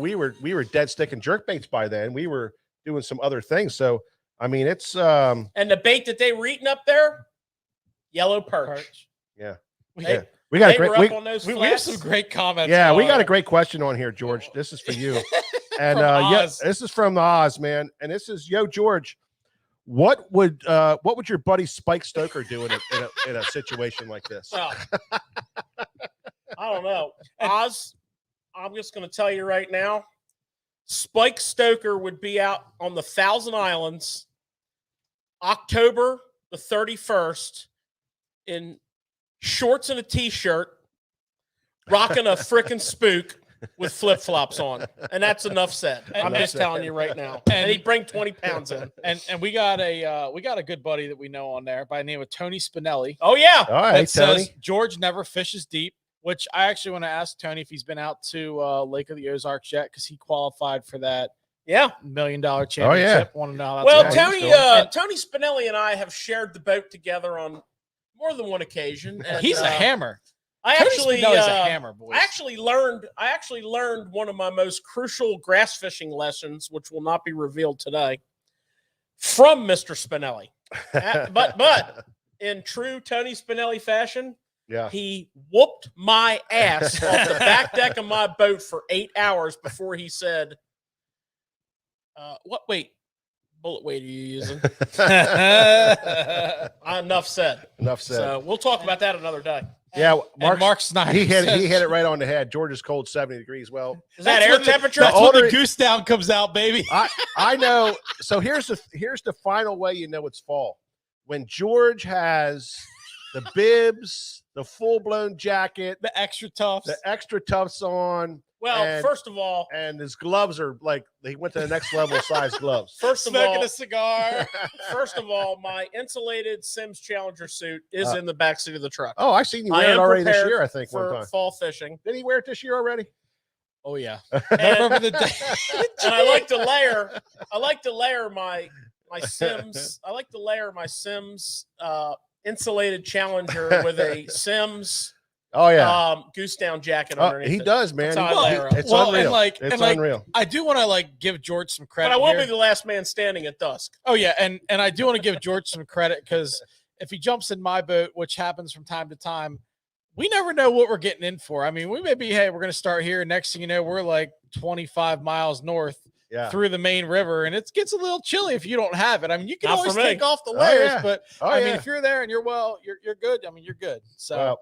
we were dead sticking jerkbaits by then. We were doing some other things. So I mean, it's and the bait that they were eating up there, yellow perch. Yeah. We got a great we have some great comments. Yeah, we got a great question on here, George. This is for you. And this is from the Oz, man. And this is, yo, George, what would your buddy Spike Stoker do in a situation like this? Well, I don't know. Oz, I'm just going to tell you right now, Spike Stoker would be out on the Thousand Islands October the 31st in shorts and a t-shirt, rocking a frickin' spook with flip-flops on. And that's enough said. I'm just telling you right now. And he'd bring 20 pounds in. And we got a good buddy that we know on there by the name of Tony Spinelli. Oh, yeah. All right, Tony. Says George never fishes deep, which I actually want to ask Tony if he's been out to Lake of the Ozarks yet, because he qualified for that $1 million championship. Oh, yeah. Want to know how well, Tony Spinelli and I have shared the boat together on more than one occasion. And, he's a hammer. He's a hammer, boys. I actually learned one of my most crucial grass fishing lessons, which will not be revealed today, from Mr. Spinelli. but in true Tony Spinelli fashion, yeah, he whooped my ass off the back deck of my boat for 8 hours before he said, "What bullet weight are you using?" Enough said. Enough said. So we'll talk about that another day. Yeah, Mark Snyder. He hit it right on the head. Georgia's cold 70 degrees. Well, is that air temperature? That's when the goose down comes out, baby. I know. So here's the final way you know it's fall. When George has the bibs, the full-blown jacket, the extra tufts on. Well, first of all, and his gloves are like he went to the next level size gloves. Smoking a cigar. First of all, my insulated Sims Challenger suit is in the backseat of the truck. Oh, I've seen you wear it already this year, I think, for one time. Fall fishing. Did he wear it this year already? Oh yeah. I remember the day. And I like to layer my Sims. I like to layer my Sims insulated Challenger with a Sims. Oh yeah, goose down jacket underneath. He does, man. It's unreal. It's unreal. I do want to give George some credit, but I won't be the last man standing at dusk. Oh yeah, and I do want to give George some credit, because if he jumps in my boat, which happens from time to time, we never know what we're getting in for. I mean, we may be, hey, we're going to start here. Next thing you know, we're like 25 miles north through the main river, and it gets a little chilly if you don't have it. I mean, you can always take off the layers, but I mean, if you're there and you're good. I mean, you're good. So.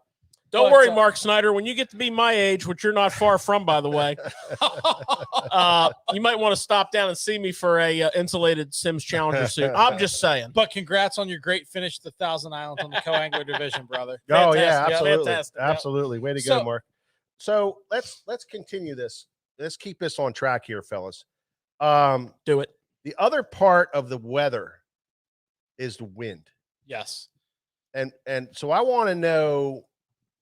Don't worry, Mark Snyder. When you get to be my age, which you're not far from, by the way, you might want to stop down and see me for a insulated Sims Challenger suit. I'm just saying. But congrats on your great finish to the Thousand Islands on the co-angler division, brother. Oh yeah, absolutely, fantastic. Absolutely. Way to go, Mark. So let's continue this. Let's keep this on track here, fellas. Do it. The other part of the weather is the wind. Yes. And so I want to know,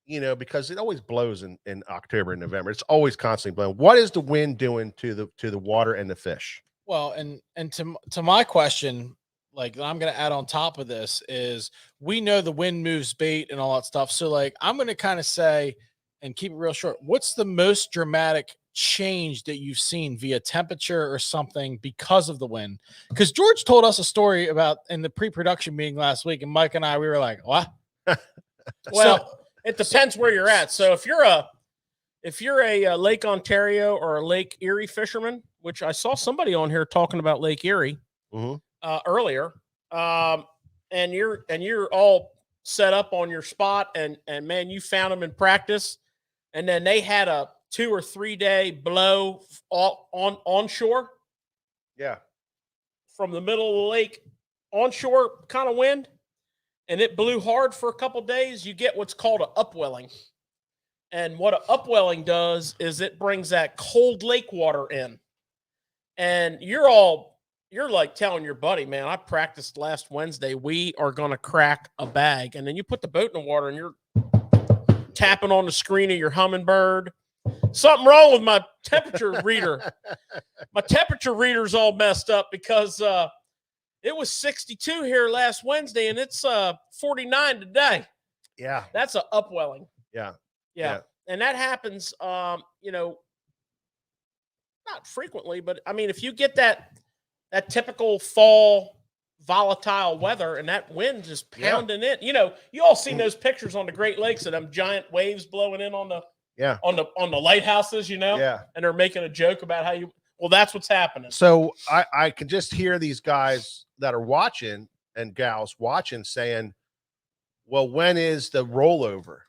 because it always blows in October and November. It's always constantly blowing. What is the wind doing to the water and the fish? Well, and to my question, like I'm going to add on top of this is, we know the wind moves bait and all that stuff. So like, I'm going to kind of say, and keep it real short, what's the most dramatic change that you've seen via temperature or something because of the wind? Because George told us a story about in the pre-production meeting last week, and Mike and I, we were like, what? Well, it depends where you're at. So if you're a Lake Ontario or a Lake Erie fisherman, which I saw somebody on here talking about Lake Erie earlier, and you're all set up on your spot, and man, you found them in practice, and then they had a 2 or 3 day blow onshore. Yeah. from the middle of the lake, onshore kind of wind, and it blew hard for a couple days, you get what's called an upwelling. And what an upwelling does is it brings that cold lake water in. And you're like telling your buddy, man, I practiced last Wednesday. We are going to crack a bag. And then you put the boat in the water and you're tapping on the screen of your Humminbird. Something wrong with my temperature reader. My temperature reader's all messed up because it was 62 here last Wednesday and it's 49 today. Yeah. That's an upwelling. Yeah. And that happens, not frequently, but I mean, if you get that typical fall volatile weather and that wind just pounding in, you all seen those pictures on the Great Lakes of them giant waves blowing in on the lighthouses, Yeah. and they're making a joke about well, that's what's happening. So I can just hear these guys that are watching and gals watching saying, well, when is the rollover?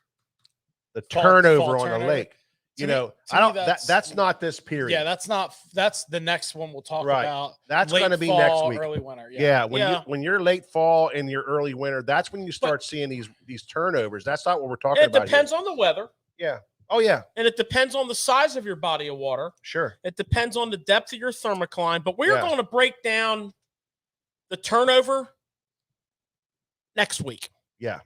The turnover on the lake. That's not this period. Yeah, that's the next one we'll talk about. That's going to be next week. Early winter. When you're late fall and you're early winter, that's when you start seeing these turnovers. That's not what we're talking about. It depends on the weather. Yeah. Oh yeah. And it depends on the size of your body of water. Sure. It depends on the depth of your thermocline, but we're going to break down the turnover next week. Yeah.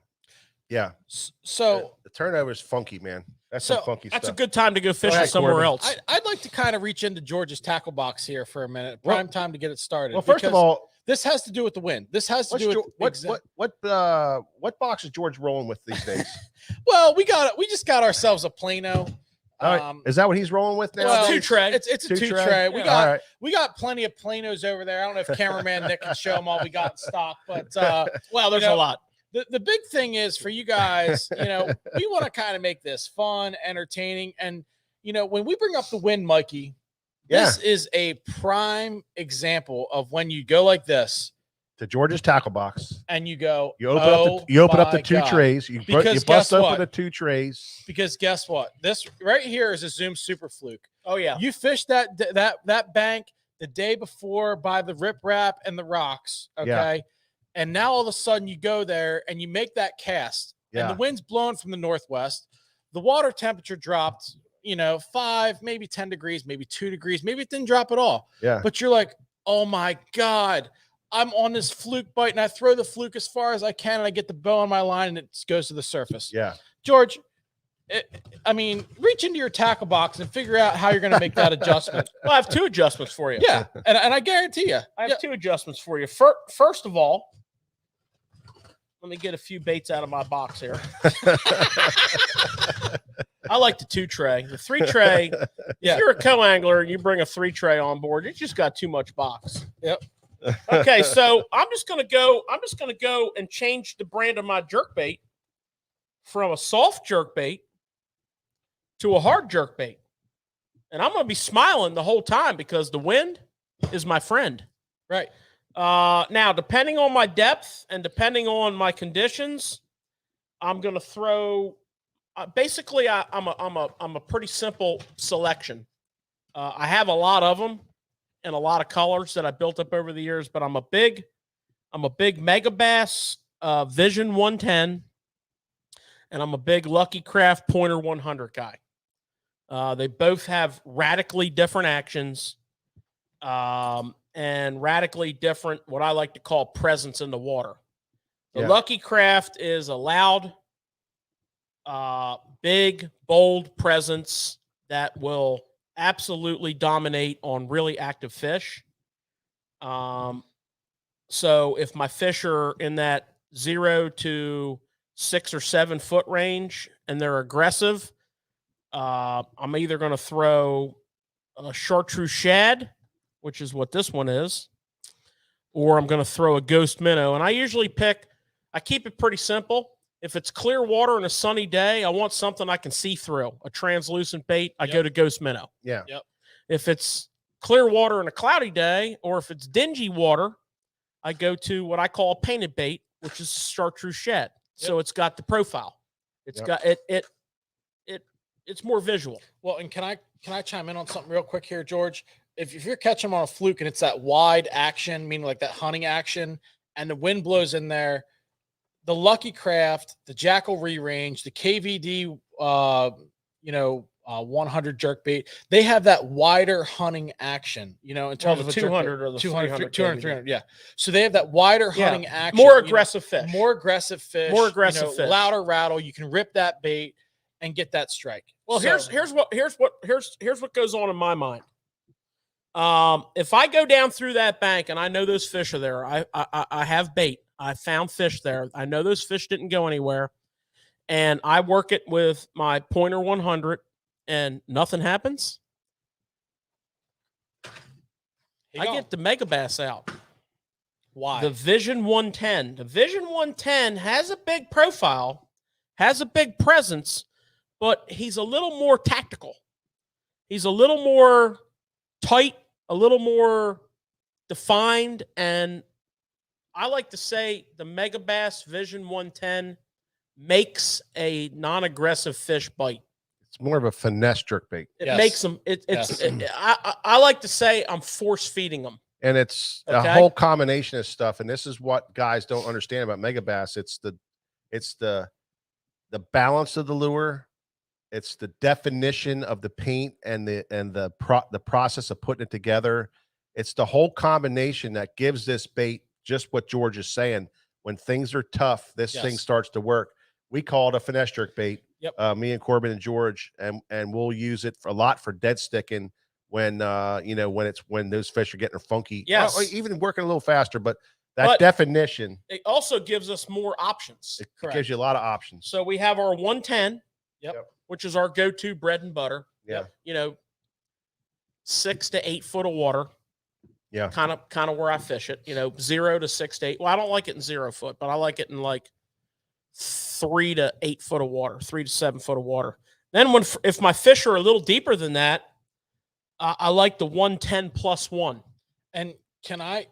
Yeah. So the turnover is funky, man. That's some funky stuff. That's a good time to go fishing somewhere else. I'd like to kind of reach into George's tackle box here for a minute. Prime time to get it started. Well, first of all, this has to do with the wind. This has to do with what box is George rolling with these days? Well, we just got ourselves a Plano. Is that what he's rolling with now? Well, two tray. It's a two tray. We got plenty of Planos over there. I don't know if cameraman Nick can show them all we got in stock, but there's a lot. The big thing is for you guys, we want to kind of make this fun, entertaining. And, when we bring up the wind, Mikey, this is a prime example of when you go like this to George's tackle box and you go, you open up the two trays. You bust open the two trays. Because guess what? This right here is a Zoom Super Fluke. Oh, yeah. You fished that bank the day before by the riprap and the rocks. Okay. Yeah. And now all of a sudden you go there and you make that cast and the wind's blowing from the northwest. The water temperature dropped, 5, maybe 10 degrees, maybe 2 degrees. Maybe it didn't drop at all. Yeah. But you're like, oh my God, I'm on this fluke bite and I throw the fluke as far as I can and I get the bow on my line and it goes to the surface. Yeah. George, reach into your tackle box and figure out how you're going to make that adjustment. Well, I have two adjustments for you. Yeah. And I guarantee you. I have two adjustments for you. First of all, let me get a few baits out of my box here. I like the 2 tray. The 3 tray, if you're a co-angler and you bring a 3 tray on board, you just got too much box. Yep. Okay, so I'm just gonna go and change the brand of my jerkbait from a soft jerkbait to a hard jerkbait. And I'm gonna be smiling the whole time because the wind is my friend. Right. Now, depending on my depth and depending on my conditions, I'm going to throw. Basically, I'm a pretty simple selection. I have a lot of them and a lot of colors that I built up over the years, but I'm a big Mega Bass Vision 110, and I'm a big Lucky Craft Pointer 100 guy. They both have radically different actions. And radically different, what I like to call presence in the water. The Lucky Craft is a loud, big, bold presence that will absolutely dominate on really active fish. So if my fish are in that 0 to 6 or 7 foot range and they're aggressive, I'm either going to throw a chartreuse shad, which is what this one is, or I'm going to throw a ghost minnow. And I usually I keep it pretty simple. If it's clear water and a sunny day, I want something I can see through, a translucent bait, I go to ghost minnow. Yeah. Yep. If it's clear water and a cloudy day, or if it's dingy water, I go to what I call a painted bait, which is chartreuse shad. Yep. So it's got the profile. It's got it's more visual. Well, and can I chime in on something real quick here, George? if you're catching them on a fluke and it's that wide action, meaning like that hunting action, and the wind blows in there, the Lucky Craft, the Jackal Re-Range, the KVD, 100 jerkbait, they have that wider hunting action, in terms of the 200 or the 200, 300, 300, yeah. So they have that wider hunting action, more aggressive fish, more aggressive fish, fish, louder rattle. You can rip that bait and get that strike. Well, here's what goes on in my mind. If I go down through that bank and I know those fish are there, I have bait. I found fish there. I know those fish didn't go anywhere, and I work it with my pointer 100, and nothing happens. I get the mega bass out. Why? The Vision 110. The Vision 110 has a big profile, has a big presence, but he's a little more tactical. He's a little more tight, a little more defined, and I like to say the Mega Bass Vision 110 makes a non-aggressive fish bite. It's more of a finesse jerkbait. It makes them. I like to say I'm force feeding them. And it's a whole combination of stuff. And this is what guys don't understand about Mega Bass. It's the balance of the lure. It's the definition of the paint and the process of putting it together. It's the whole combination that gives this bait just what George is saying. When things are tough, this thing starts to work. We call it a finesse jerkbait. Yep. Me and Corbin and George, and we'll use it a lot for dead sticking when when those fish are getting funky. Yes. Or even working a little faster, but definition. It also gives us more options. It gives you a lot of options. So we have our 110, which is our go-to bread and butter. Yeah. 6 to 8 foot of water. Yeah. Kind of where I fish it, 0 to 6 to 8. Well, I don't like it in 0 foot, but I like it in like 3 to 8 foot of water, 3 to 7 foot of water. Then if my fish are a little deeper than that, I like the 110 +1. And I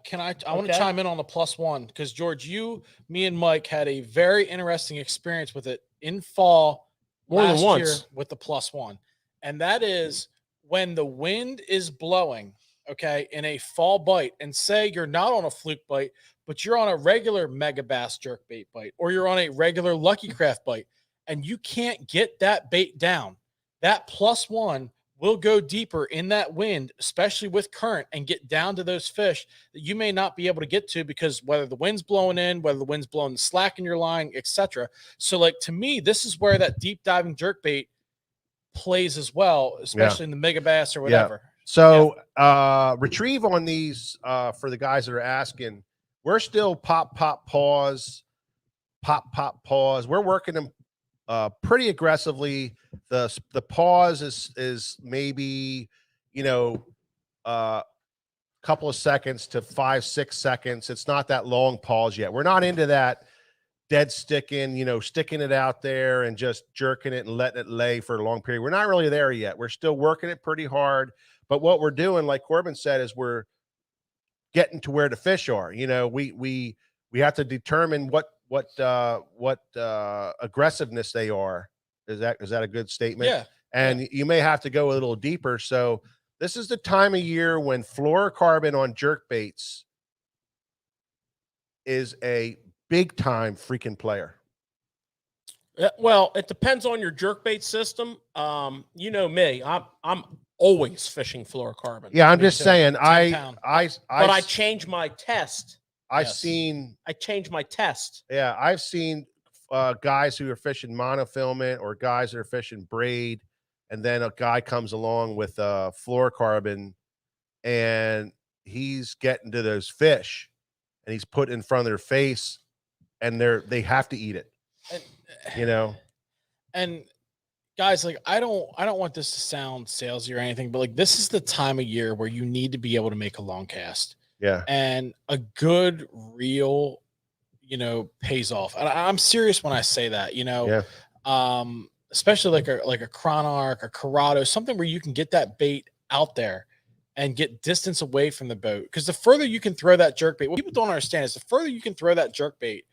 want to chime in on the +1 because George, me and Mike had a very interesting experience with it in fall last year with the +1. And that is when the wind is blowing, in a fall bite, and say you're not on a fluke bite, but you're on a regular Mega Bass jerkbait bite, or you're on a regular Lucky Craft bite, and you can't get that bait down, that +1 will go deeper in that wind, especially with current, and get down to those fish that you may not be able to get to because whether the wind's blowing in, whether the wind's blowing the slack in your line, etc. So, to me, this is where that deep diving jerkbait plays as well, especially in the Mega Bass or whatever. Yeah. So retrieve on these for the guys that are asking. We're still pop, pause. We're working them pretty aggressively. The pause is maybe couple of seconds to 5-6 seconds. It's not that long pause yet. We're not into that dead sticking, sticking it out there and just jerking it and letting it lay for a long period. We're not really there yet. We're still working it pretty hard. But what we're doing, like Corbin said, is we're getting to where the fish are. We have to determine what aggressiveness they are. Is that a good statement? Yeah. And you may have to go a little deeper. So this is the time of year when fluorocarbon on jerkbaits is a big time freaking player. Well, it depends on your jerkbait system. You know me, I'm always fishing fluorocarbon. Yeah, I'm just saying. But I change my test. I change my test. Yeah, I've seen guys who are fishing monofilament or guys that are fishing braid, and then a guy comes along with fluorocarbon, and he's getting to those fish, and he's put in front of their face, and they have to eat it. And guys, I don't want this to sound salesy or anything, but this is the time of year where you need to be able to make a long cast. Yeah. And a good reel, pays off. And I'm serious when I say that, especially like a Chronarch, a Corrado, something where you can get that bait out there and get distance away from the boat. Because the further you can throw that jerkbait, what people don't understand is the further you can throw that jerkbait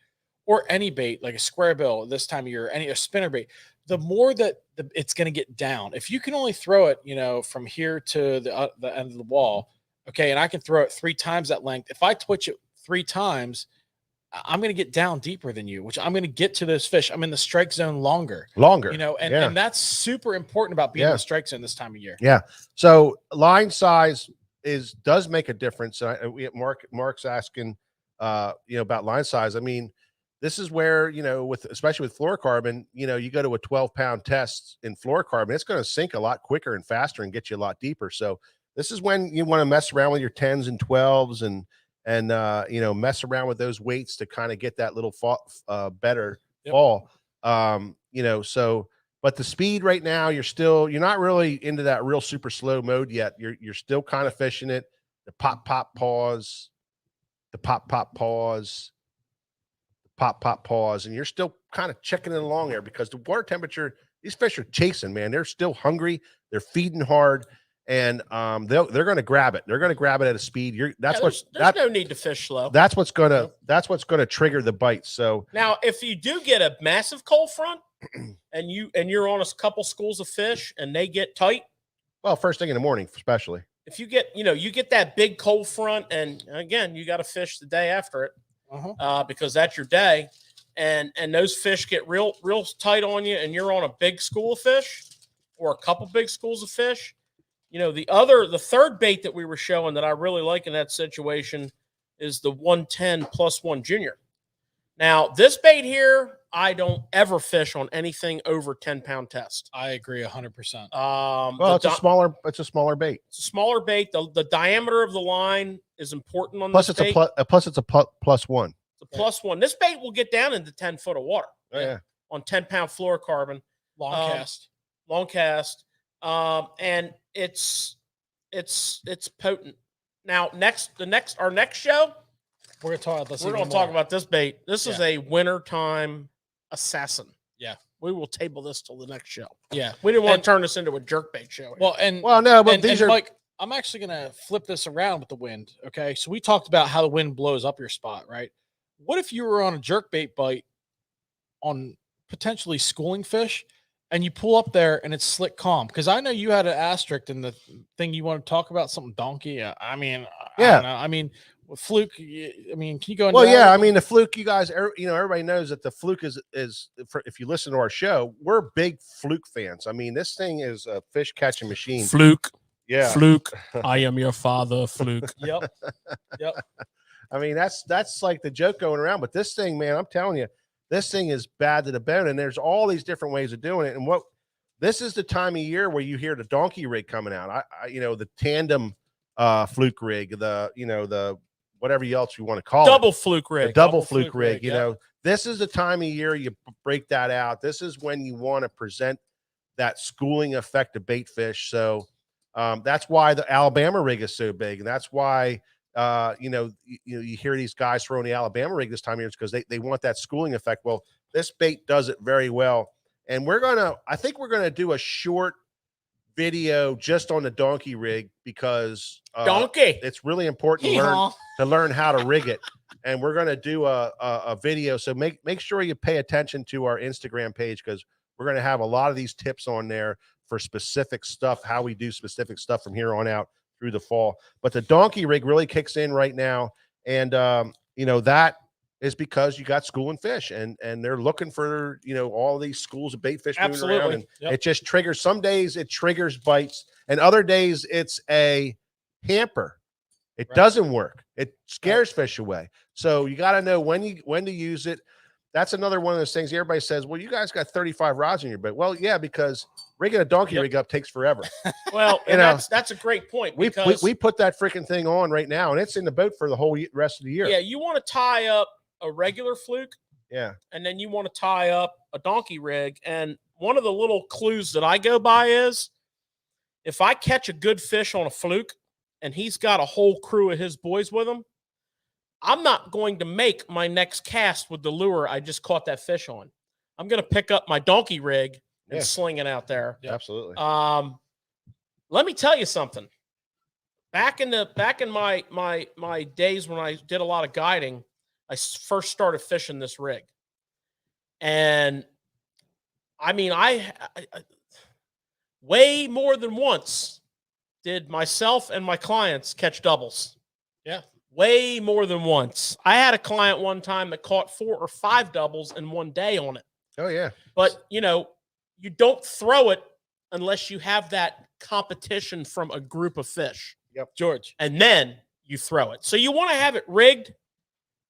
or any bait, like a square bill this time of year, a spinnerbait, the more that it's going to get down. If you can only throw it, you know, from here to the end of the wall, okay, and I can throw it 3 times that length. If I twitch it 3 times, I'm going to get down deeper than you, which I'm going to get to those fish. I'm in the strike zone longer, you know, and that's super important about being in the strike zone this time of year. Yeah. So line size does make a difference. Mark's asking, you know, about line size. I mean, this is where, you know, especially with fluorocarbon, you know, you go to a 12-pound test in fluorocarbon, it's going to sink a lot quicker and faster and get you a lot deeper. So this is when you want to mess around with your 10s and 12s and you know, mess around with those weights to kind of get that little better fall. You know, so, but the speed right now, you're not really into that real super slow mode yet. You're still kind of fishing it, the pop, pause, the pop, pause, the pop, pause. And you're still kind of checking it along there because the water temperature, these fish are chasing, man. They're still hungry. They're feeding hard. And they're going to grab it. They're going to grab it at a speed. There's no need to fish slow. That's what's going to trigger the bite. So now, if you do get a massive cold front, and you're on a couple schools of fish, and they get tight. Well, first thing in the morning, especially if you get that big cold front, and again, you got to fish the day after it, because that's your day, and those fish get real tight on you, and you're on a big school of fish or a couple big schools of fish. You know, the third bait that we were showing that I really like in that situation is the 110 +1 junior. Now, this bait here, I don't ever fish on anything over 10-pound test. I agree 100%. Well, it's a smaller bait. It's a smaller bait. The diameter of the line is important on plus this it's bait. Plus it's a +1. It's a +1. This bait will get down into 10 foot of water. Oh, yeah. On 10-pound fluorocarbon. Long cast. And it's potent. Now, our next show, we're going to talk about this bait. This is a wintertime assassin. Yeah. We will table this till the next show. Yeah. We didn't want to turn this into a jerkbait show. Mike, I'm actually going to flip this around with the wind. Okay. So we talked about how the wind blows up your spot, right? What if you were on a jerkbait bite on potentially schooling fish and you pull up there and it's slick calm? Because I know you had an asterisk in the thing you want to talk about, something donkey. I mean, I don't know. I mean, Fluke, I mean, can you go into that? Yeah, I mean, the Fluke, you guys, you know, everybody knows that the Fluke is if you listen to our show, we're big Fluke fans. I mean, this thing is a fish catching machine. Fluke. Yeah. Fluke. I am your father, Fluke. Yep. I mean, that's like the joke going around, but this thing, man, I'm telling you, this thing is bad to the bone, and there's all these different ways of doing it. And this is the time of year where you hear the donkey rig coming out. I you know, the tandem Fluke rig, the whatever else you want to call double it. Fluke rig. The double Fluke rig, you know. This is the time of year you break that out. This is when you want to present that schooling effect of bait fish. So that's why the Alabama rig is so big, and that's why you hear these guys throwing the Alabama rig this time of year, because they want that schooling effect. Well, this bait does it very well, and I think we're gonna do a short video just on the donkey rig, because it's really important to learn how to rig it, and we're gonna do a video. So make sure you pay attention to our Instagram page, because we're gonna have a lot of these tips on there for specific stuff, how we do specific stuff from here on out through the fall. But the donkey rig really kicks in right now, and you know, that is because you got schooling fish, and they're looking for, you know, all these schools of bait fish moving around, and it just triggers. Some days it triggers bites, and other days it's a hamper. It doesn't work. It scares fish away. So you got to know when to use it. That's another one of those things. Everybody says, well, you guys got 35 rods in your boat. Well, yeah, because rigging a donkey rig up takes forever. Well, and that's a great point. We put that freaking thing on right now, and it's in the boat for the whole rest of the year. Yeah, you want to tie up a regular Fluke. Yeah. And then you want to tie up a donkey rig. And one of the little clues that I go by is, if I catch a good fish on a Fluke and he's got a whole crew of his boys with him, I'm not going to make my next cast with the lure I just caught that fish on. I'm going to pick up my donkey rig and sling it out there. Yeah, absolutely. Let me tell you something. Back in my days when I did a lot of guiding, I first started fishing this rig. And I mean, way more than once did myself and my clients catch doubles. Yeah. Way more than once. I had a client one time that caught 4 or 5 doubles in one day on it. Oh, yeah. But, you don't throw it unless you have that competition from a group of fish. Yep. George. And then you throw it. So you want to have it rigged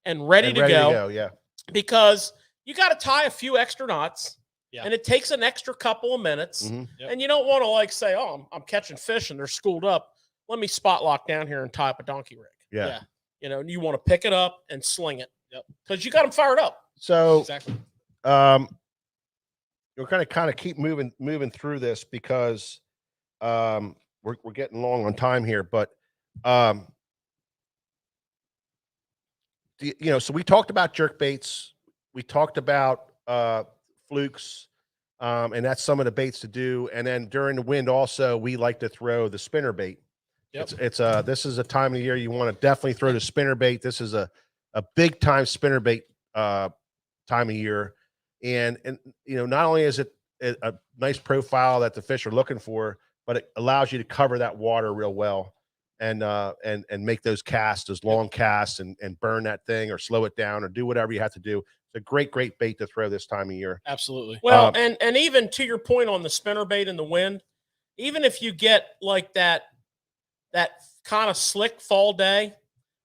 and ready to go. Yeah. Because you got to tie a few extra knots. Yeah. And it takes an extra couple of minutes. Mm-hmm. Yep. And you don't want to say, oh, I'm catching fish and they're schooled up. Let me spot lock down here and tie up a donkey rig. Yeah. You want to pick it up and sling it. Yep. Because you got them fired up. So, Exactly. We're going to kind of keep moving through this because we're getting long on time here. But so we talked about jerkbaits, we talked about flukes, and that's some of the baits to do. And then during the wind, also we like to throw the spinnerbait. Yep. This is a time of the year you want to definitely throw the spinnerbait. This is a big time spinnerbait time of year. And not only is it a nice profile that the fish are looking for, but it allows you to cover that water real well and make those casts, those long casts, and burn that thing or slow it down or do whatever you have to do. It's a great bait to throw this time of year. Absolutely. Well, and even to your point on the spinnerbait in the wind, even if you get like that kind of slick fall day,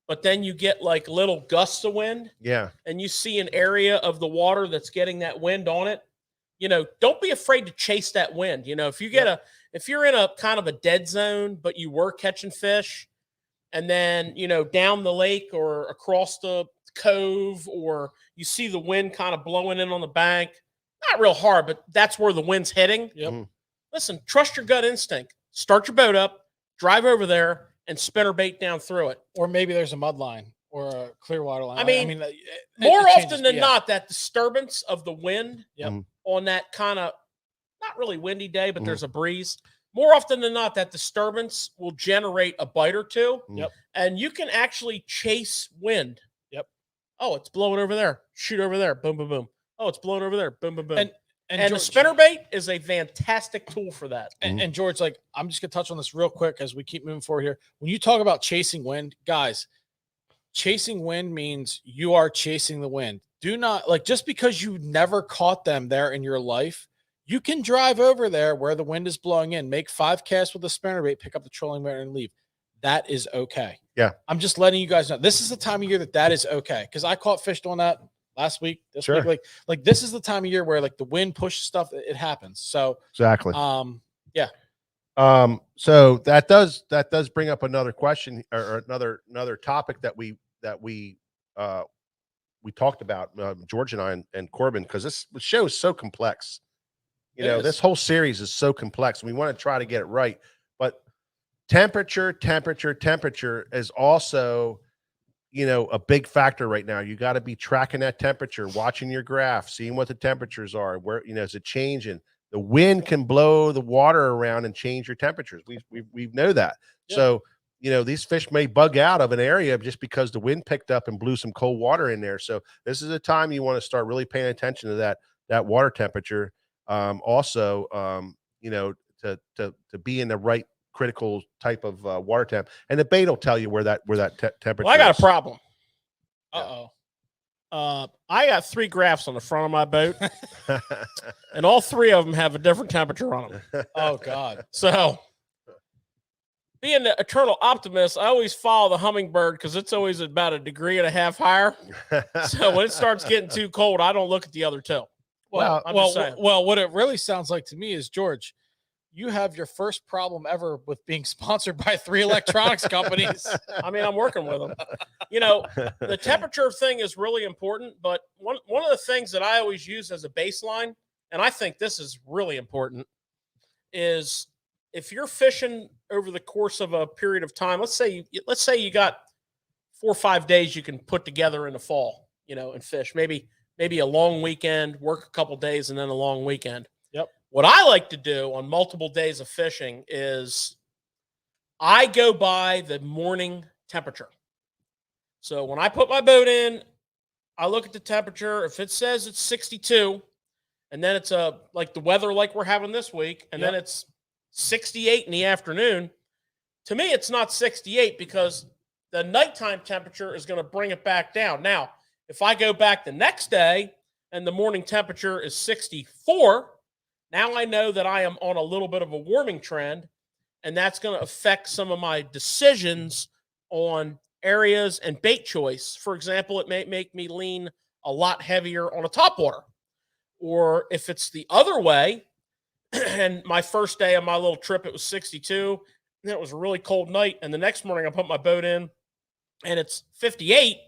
but then you get like little gusts of wind. Yeah. And you see an area of the water that's getting that wind on it, don't be afraid to chase that wind. If you get if you're in a kind of a dead zone, but you were catching fish and then, down the lake or across the cove, or you see the wind kind of blowing in on the bank, not real hard, but that's where the wind's hitting. Yep. Mhm. Listen, trust your gut instinct. Start your boat up, drive over there, and spinnerbait down through it. Or maybe there's a mud line or a clear water line. I mean, it more changes, often than not, that disturbance of the wind on that kind of not really windy day, but there's a breeze. More often than not, that disturbance will generate a bite or two. Yep. And you can actually chase wind. Yep. Oh, it's blowing over there. Shoot over there. Boom, boom, boom. Oh, it's blowing over there. Boom, boom, boom. And George, the spinnerbait is a fantastic tool for that. And George, I'm just going to touch on this real quick as we keep moving forward here. When you talk about chasing wind, guys, chasing wind means you are chasing the wind. Do not, just because you never caught them there in your life, you can drive over there where the wind is blowing in, make 5 casts with a spinnerbait, pick up the trolling motor and leave. That is okay. Yeah. I'm just letting you guys know. This is the time of year that is okay. Because I caught fish doing that last week, this week, like this is the time of year where the wind pushes stuff, it happens. So exactly. Yeah. So that does bring up another question or another topic that we talked about, George and I and Corbin, because this show is so complex. This whole series is so complex, and we want to try to get it right. But temperature is also a big factor right now. You got to be tracking that temperature, watching your graph, seeing what the temperatures are, where, is it changing? The wind can blow the water around and change your temperatures. We know that. Yeah. So, these fish may bug out of an area just because the wind picked up and blew some cold water in there. So this is a time you want to start really paying attention to that water temperature. Also, to be in the right critical type of water temp, and the bait will tell you where that temperature. Well, I got is. a problem. Uh-oh. I got 3 graphs on the front of my boat, and all 3 of them have a different temperature on them. Oh God! So, being the eternal optimist, I always follow the hummingbird because it's always about 1.5 degrees higher. So when it starts getting too cold, I don't look at the other 2. Well, what it really sounds like to me is, George, you have your first problem ever with being sponsored by 3 electronics companies. I mean, I'm working with them. The temperature thing is really important, but one of the things that I always use as a baseline, and I think this is really important, is if you're fishing over the course of a period of time, let's say you got 4 or 5 days you can put together in the fall, and fish, maybe a long weekend, work a couple days, and then a long weekend. Yep. What I like to do on multiple days of fishing is I go by the morning temperature. So when I put my boat in, I look at the temperature. If it says it's 62, and then it's like the weather like we're having this week, and then it's 68 in the afternoon. To me, it's not 68 because the nighttime temperature is going to bring it back down. Now, if I go back the next day and the morning temperature is 64, now I know that I am on a little bit of a warming trend, and that's going to affect some of my decisions on areas and bait choice. For example, it may make me lean a lot heavier on a topwater. Or if it's the other way, and my first day of my little trip, it was 62, and it was a really cold night, and the next morning I put my boat in, and it's 58,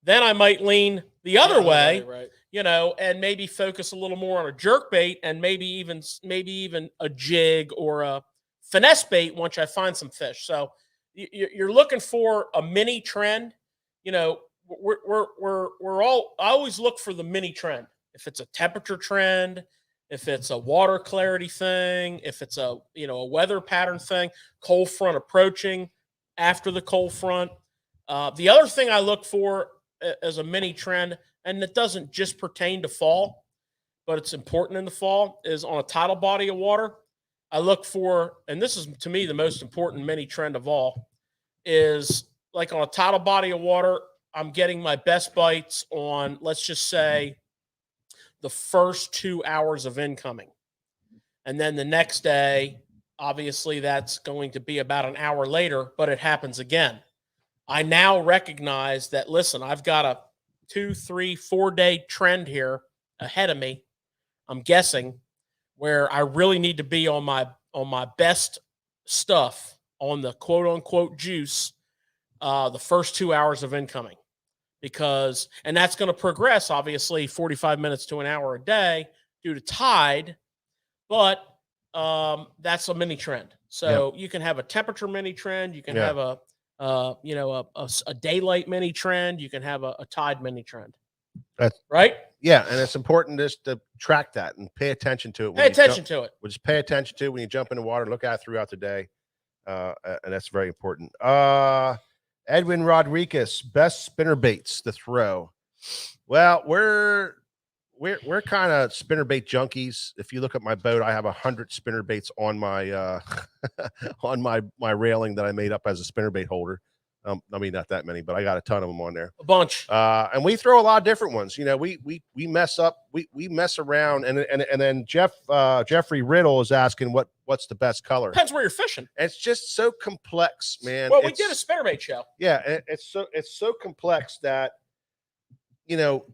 then I might lean the other way, right. you know, and maybe focus a little more on a jerkbait and maybe even a jig or a finesse bait once I find some fish. So you're looking for a mini trend. You know, I always look for the mini trend. If it's a temperature trend, if it's a water clarity thing, if it's a weather pattern thing, cold front approaching after the cold front. The other thing I look for as a mini trend, and it doesn't just pertain to fall, but it's important in the fall, is on a tidal body of water. I look for, and this is to me the most important mini trend of all, is like on a tidal body of water, I'm getting my best bites on, let's just say, the first 2 hours of incoming. And then the next day, obviously that's going to be about an hour later, but it happens again. I now recognize that, listen, I've got a 2, 3, 4 day trend here ahead of me, I'm guessing, where I really need to be on my best stuff, on the quote unquote juice, the first 2 hours of incoming. Because, and that's going to progress, obviously, 45 minutes to an hour a day due to tide, but that's a mini trend. So you can have a temperature mini trend, you can have a daylight mini trend, you can have a tide mini trend. That's right. Yeah, and it's important just to track that and pay attention to it. Pay attention to it. Just pay attention to it when you jump in the water. Look at it throughout the day, and that's very important. Edwin Rodriguez, best spinner baits to throw. Well, we're kind of spinnerbait junkies. If you look at my boat, I have 100 spinnerbaits on my on my railing that I made up as a spinnerbait holder. I mean, not that many, but I got a ton of them on there. A bunch. And we throw a lot of different ones. You know, we mess up, we mess around, and then Jeffrey Riddle is asking what's the best color. Depends where you're fishing. It's just so complex, man. Well, we did a spinnerbait show. Yeah, it's so complex that, you know,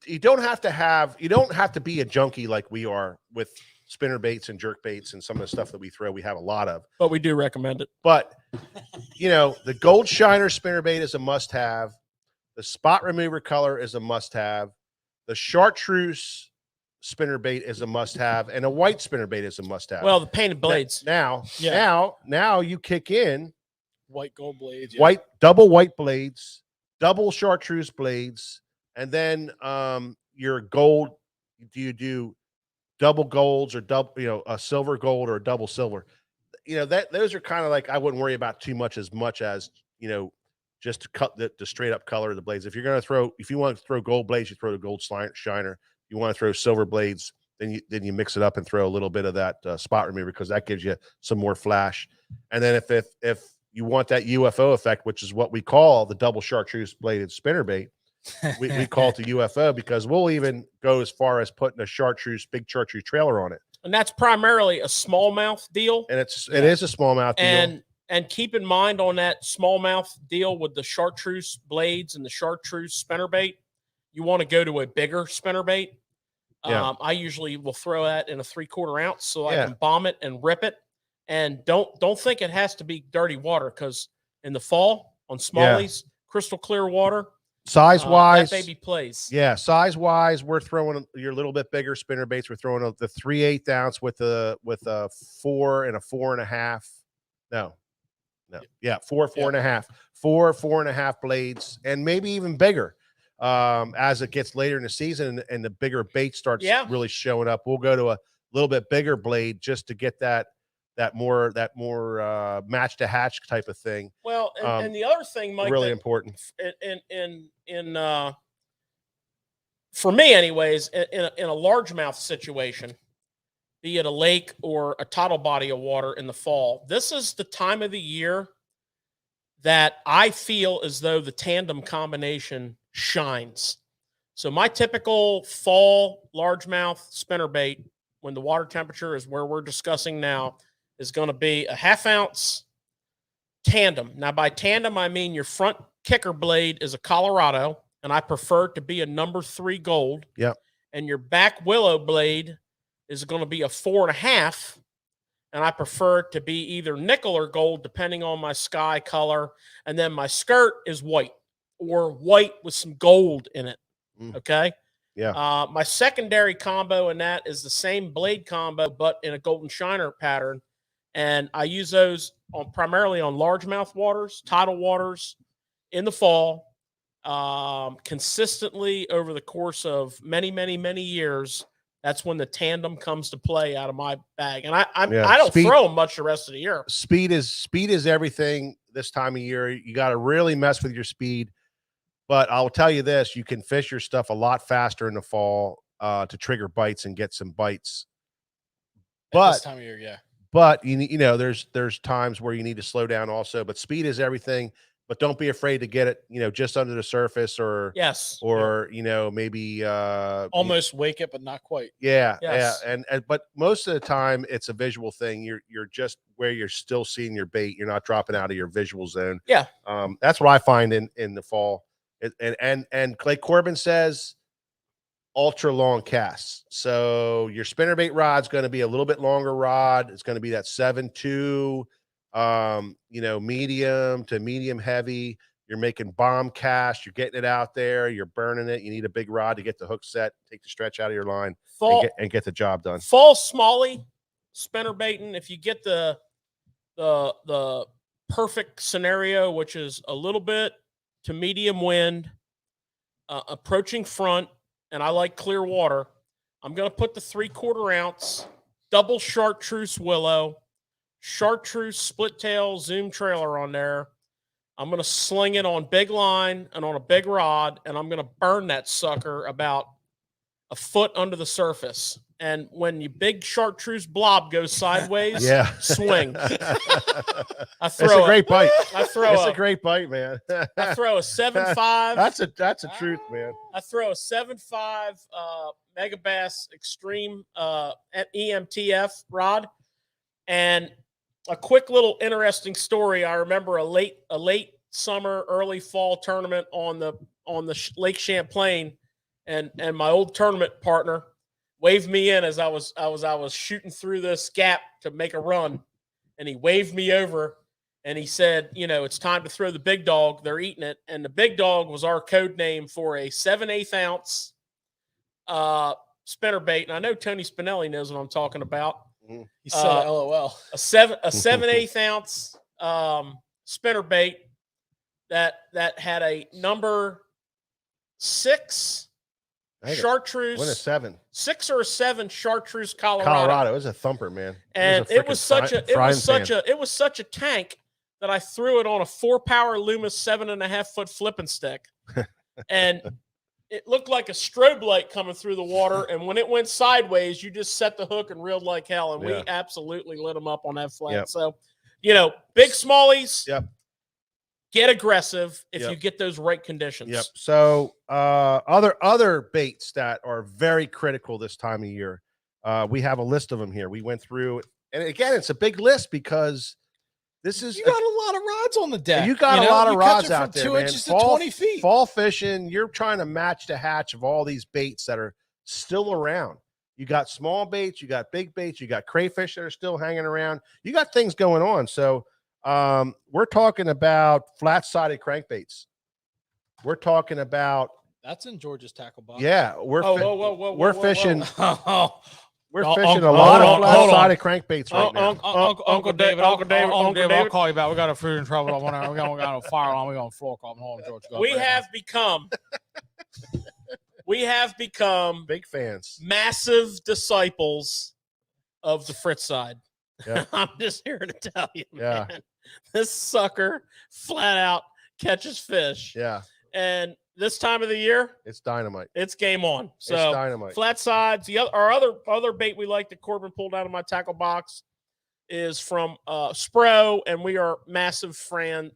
you don't have to be a junkie like we are with spinner baits and jerk baits and some of the stuff that we throw. We have a lot of, but we do recommend it. But you know, the gold shiner spinner bait is a must have. The spot remover color is a must have. The chartreuse spinner bait is a must have, and a white spinner bait is a must have. Well, the painted blades. Now you kick in white gold blades, double white blades, double chartreuse blades. And then your gold, do you do double golds or double, a silver gold or a double silver? Those are kind of like, I wouldn't worry about too much as, just to cut the straight up color of the blades. If you want to throw gold blades, you throw the gold shiner. If you want to throw silver blades, then you mix it up and throw a little bit of that spot remover, because that gives you some more flash. And then if you want that UFO effect, which is what we call the double chartreuse bladed spinnerbait, we call it the UFO, because we'll even go as far as putting a big chartreuse trailer on it. And that's primarily a smallmouth deal. And it is a smallmouth deal. And keep in mind on that smallmouth deal with the chartreuse blades and the chartreuse spinnerbait, you want to go to a bigger spinnerbait. Yeah. I usually will throw that in a 3/4 ounce so I can bomb it and rip it. And don't think it has to be dirty water, because in the fall on smallies, crystal clear water, size wise, that baby plays. Yeah, size wise, we're throwing your little bit bigger spinner baits. We're throwing the 3/8 ounce with a 4 and a 4.5. No. Yeah, 4.5, 4.5 blades, and maybe even bigger. As it gets later in the season and the bigger bait starts really showing up, we'll go to a little bit bigger blade just to get that more match to hatch type of thing. Well, and the other thing, Mike, really important in for me anyways, in a largemouth situation, be it a lake or a tidal body of water in the fall. This is the time of the year that I feel as though the tandem combination shines. So my typical fall largemouth spinnerbait, when the water temperature is where we're discussing now, is going to be a 1/2 ounce tandem. Now, by tandem, I mean your front kicker blade is a Colorado, and I prefer it to be a number 3 gold. Yep. And your back willow blade is going to be a 4.5, and I prefer it to be either nickel or gold, depending on my sky color. And then my skirt is white, or white with some gold in it. Okay. Yeah. My secondary combo in that is the same blade combo, but in a golden shiner pattern. And I use those primarily on largemouth waters, tidal waters in the fall, consistently over the course of many, many, many years. That's when the tandem comes to play out of my bag. And I don't throw them much the rest of the year. Speed is everything this time of year. You got to really mess with your speed. But I'll tell you this, you can fish your stuff a lot faster in the fall to trigger bites and get some bites. But this time of year, yeah. But you know, there's times where you need to slow down also. But speed is everything. But don't be afraid to get it, you know, just under the surface, or you know, maybe almost wake it, but not quite. Yeah, yes. yeah. And but most of the time it's a visual thing. You're just where you're still seeing your bait. You're not dropping out of your visual zone. Yeah. That's what I find in the fall. And Clay Corbin says ultra long casts. So your spinnerbait rod's going to be a little bit longer rod. It's going to be that 7.2, you know, medium to medium heavy. You're making bomb casts. You're getting it out there. You're burning it. You need a big rod to get the hook set, take the stretch out of your line, and get the job done. Fall smalley spinnerbaiting. If you get the perfect scenario, which is a little bit to medium wind, approaching front, and I like clear water, I'm going to put the 3/4 ounce double chartreuse willow, chartreuse split tail zoom trailer on there. I'm going to sling it on big line and on a big rod, and I'm going to burn that sucker about a foot under the surface. And when your big chartreuse blob goes sideways, swing. It's a great bite. It's a great bite, man. I throw a 7.5. That's a truth, man. I throw a 7.5 Megabass Extreme EMTF rod. And a quick little interesting story. I remember a late summer, early fall tournament on the Lake Champlain, and my old tournament partner waved me in as I was shooting through this gap to make a run, and he waved me over, and he said, you know, it's time to throw the big dog. They're eating it. And the big dog was our code name for a 7/8 ounce spinnerbait. And I know Tony Spinelli knows what I'm talking about. He said LOL. A 7/8 ounce spinnerbait that had a number 6 chartreuse. What a 7. 6 or a 7 chartreuse Colorado. It was a thumper, man. And it was such a tank that I threw it on a 4-power Loomis 7.5 foot flipping stick. And it looked like a strobe light coming through the water. And when it went sideways, you just set the hook and reeled like hell. And we absolutely lit them up on that flat. Yep. So, you know, big smallies. Yep. Get aggressive if you get those right conditions. Yep. So other baits that are very critical this time of year. We have a list of them here. We went through, and again, it's a big list because this is you got a lot of rods on the deck. You got a lot of rods out there, 2 man. inches to 20 feet. Fall fishing, you're trying to match the hatch of all these baits that are still around. You got small baits, you got big baits, you got crayfish that are still hanging around. You got things going on. So we're talking about flat-sided crankbaits. We're talking about that's in George's tackle box. Yeah, we're fishing. We're Uncle fishing a lot of flat-sided crankbaits right now. Uncle David, I'll call you back. We got a food in trouble. We got a fire on. We got a Fluorocarbon. Hold on, George. We have become big fans, massive disciples of the Fritz side. Yeah. I'm just here to tell you, man, this sucker flat out catches fish. Yeah. And this time of the year, it's dynamite. It's game on. So it's dynamite. Flat sides. Our other bait we like that Corbin pulled out of my tackle box is from Spro, and we are massive fans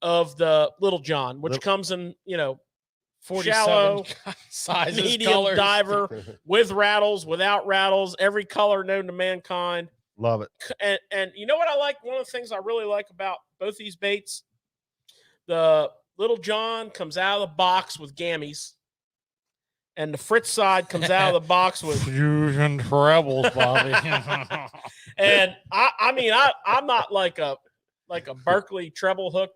of the Little John, which comes in 47 shallow, sizes, medium colors. diver, with rattles, without rattles, every color known to mankind. Love it. And you know what I like? One of the things I really like about both these baits, the Little John comes out of the box with gammies, and the Fritz side comes out of the box with fusion trebles, Bobby. And I'm not like a Berkeley treble hook,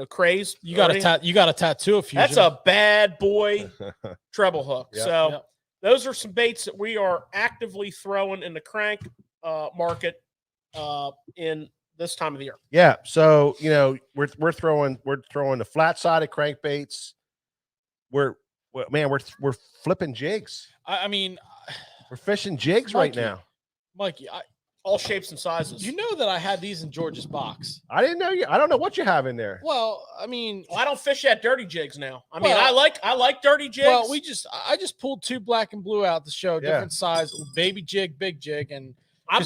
craze. You got a tattoo of fusion. That's a bad boy treble hook. Yep. So those are some baits that we are actively throwing in the crank market in this time of the year. Yeah. So, we're throwing the flat sided crankbaits. We're flipping jigs. I mean, we're fishing jigs right now. Mikey, all shapes and sizes. You know that I had these in George's box. I didn't know you. I don't know what you have in there. Well, I mean, I don't fish at dirty jigs now. I mean, I like dirty jigs. Well, I just pulled 2 black and blue out to show different size, baby jig, big jig, and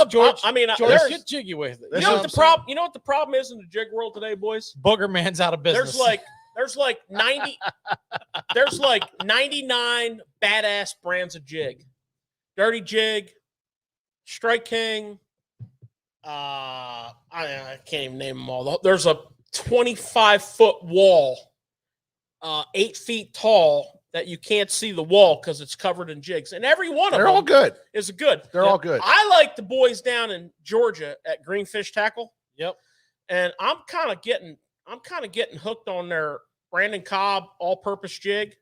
George get jiggy with it. You know what the problem? You know what the problem is in the jig world today, boys? Booger man's out of business. There's like 90. There's like 99 badass brands of jig. Dirty Jig, Strike King. I can't even name them all. There's a 25-foot wall, 8 feet tall, that you can't see the wall because it's covered in jigs. And every one of them all good. Is good. They're all good. I like the boys down in Georgia at Greenfish Tackle. Yep. And I'm kind of getting hooked on their Brandon Cobb all-purpose jig,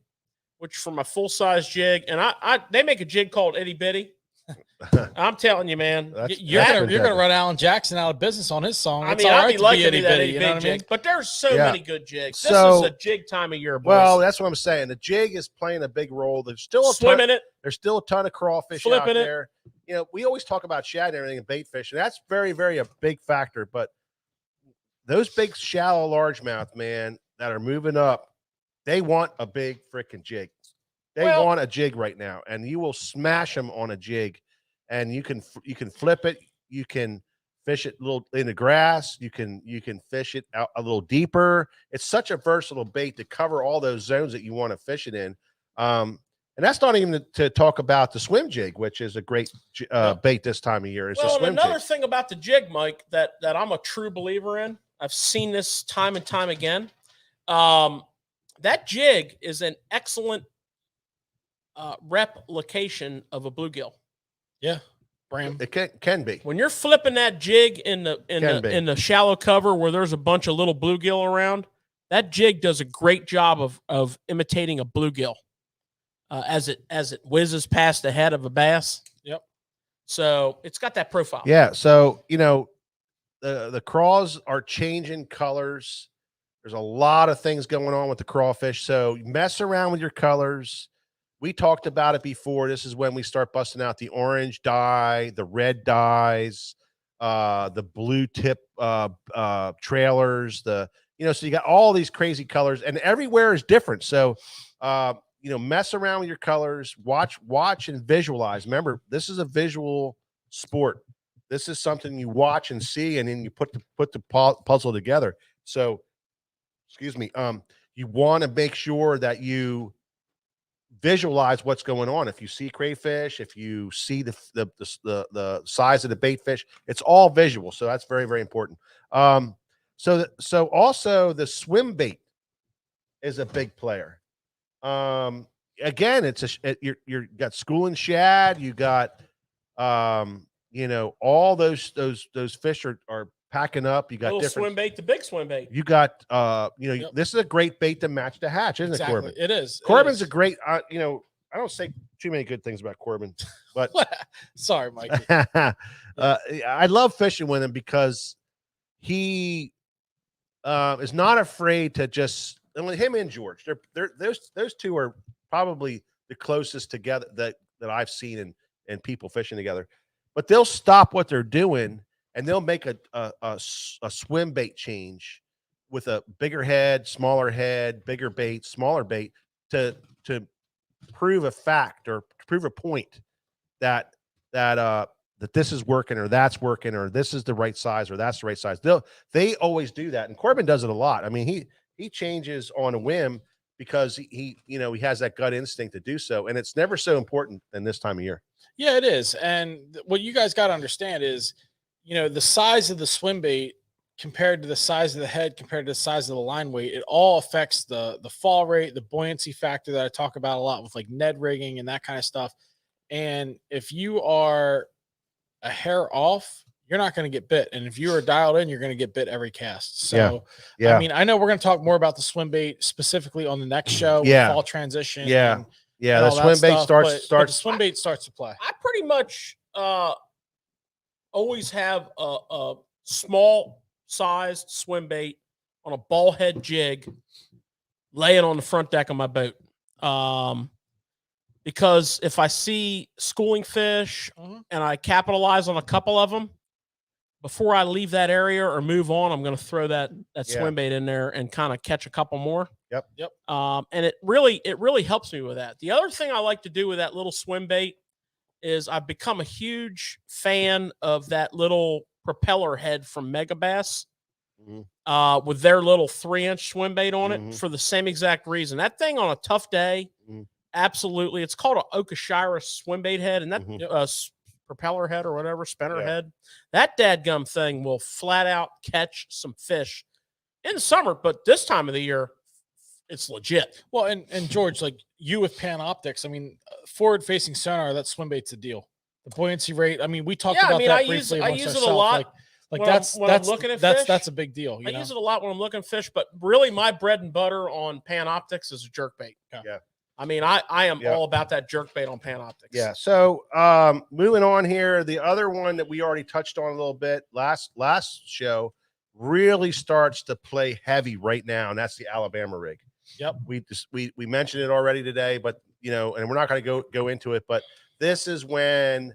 which from a full-size jig, and they make a jig called Itty Bitty. I'm telling you, man, you're gonna run Alan Jackson out of business on his song. I'd be liking that Itty Bitty jig, but there's so many good jigs. This is a jig time of year, boys. Well, that's what I'm saying. The jig is playing a big role. There's still There's still a ton of crawfish out there. We always talk about shad and everything and bait fish, and that's very, very a big factor. But those big shallow largemouth, man, that are moving up, they want a big freaking jig. They want a jig right now, and you will smash them on a jig, and you can flip it. You can fish it a little in the grass. You can fish it out a little deeper. It's such a versatile bait to cover all those zones that you want to fish it in. And that's not even to talk about the swim jig, which is a great bait this time of year. Another thing about the jig, Mike, that I'm a true believer in. I've seen this time and time again. That jig is an excellent replication of a bluegill. Yeah, Bram. It can be. When you're flipping that jig in the shallow cover where there's a bunch of little bluegill around, that jig does a great job of imitating a bluegill as it whizzes past the head of a bass. Yep. So it's got that profile. Yeah. So the craws are changing colors. There's a lot of things going on with the crawfish. So mess around with your colors. We talked about it before. This is when we start busting out the orange dye, the red dyes, the blue tip trailers, so you got all these crazy colors, and everywhere is different. So, mess around with your colors, watch and visualize. Remember, this is a visual sport. This is something you watch and see, and then you put the puzzle together. So, excuse me. You want to make sure that you visualize what's going on. If you see crayfish, if you see the size of the bait fish, it's all visual. So that's very, very important. So also the swim bait is a big player. Again, you're got school and shad. You got all those fish are packing up. You got little different swim bait, the big swim bait. You got this is a great bait to match the hatch, isn't it, Corbin? It is. Corbin's a great I don't say too many good things about Corbin, but sorry, Mikey. I love fishing with him because he is not afraid to just, and with him and George, those two are probably the closest together that I've seen in people fishing together. But they'll stop what they're doing and they'll make a swim bait change with a bigger head, smaller head, bigger bait, smaller bait to prove a fact or prove a point that this is working or that's working or this is the right size or that's the right size. They always do that, and Corbin does it a lot. I mean, he changes on a whim because he has that gut instinct to do so, and it's never so important than this time of year. Yeah, it is. And what you guys got to understand is, the size of the swim bait compared to the size of the head, compared to the size of the line weight, it all affects the fall rate, the buoyancy factor that I talk about a lot with like Ned rigging and that kind of stuff. And if you are a hair off, you're not going to get bit. And if you are dialed in, you're going to get bit every cast. So, yeah. I mean, I know we're going to talk more about the swim bait specifically on the next show. Yeah. Fall transition. Yeah. And the swim bait starts. The swim bait starts to play. I pretty much always have a small sized swim bait on a ball head jig laying on the front deck of my boat. Because if I see schooling fish and I capitalize on a couple of them, before I leave that area or move on, I'm going to throw that swim bait in there and kind of catch a couple more. Yep. And it really helps me with that. The other thing I like to do with that little swim bait is I've become a huge fan of that little propeller head from Megabass with their little 3-inch swim bait on it for the same exact reason. That thing on a tough day, absolutely. It's called an Okashira swim bait head, and that propeller head or whatever, spinner head, that dadgum thing will flat out catch some fish in the summer. But this time of the year, it's legit. Well, and George, like you with Panoptics, I mean, forward-facing sonar, that swim bait's a deal. The buoyancy rate, I mean, we talked about that briefly. I use it a lot. Like that's I'm looking at fish. That's a big deal. I use it a lot when I'm looking at fish, but really my bread and butter on Panoptics is a jerkbait. Yeah. I mean, I am all about that jerkbait on Panoptics. Yeah. So moving on here, the other one that we already touched on a little bit last show really starts to play heavy right now, and that's the Alabama rig. Yep. We mentioned it already today, but and we're not going to go into it, but this is when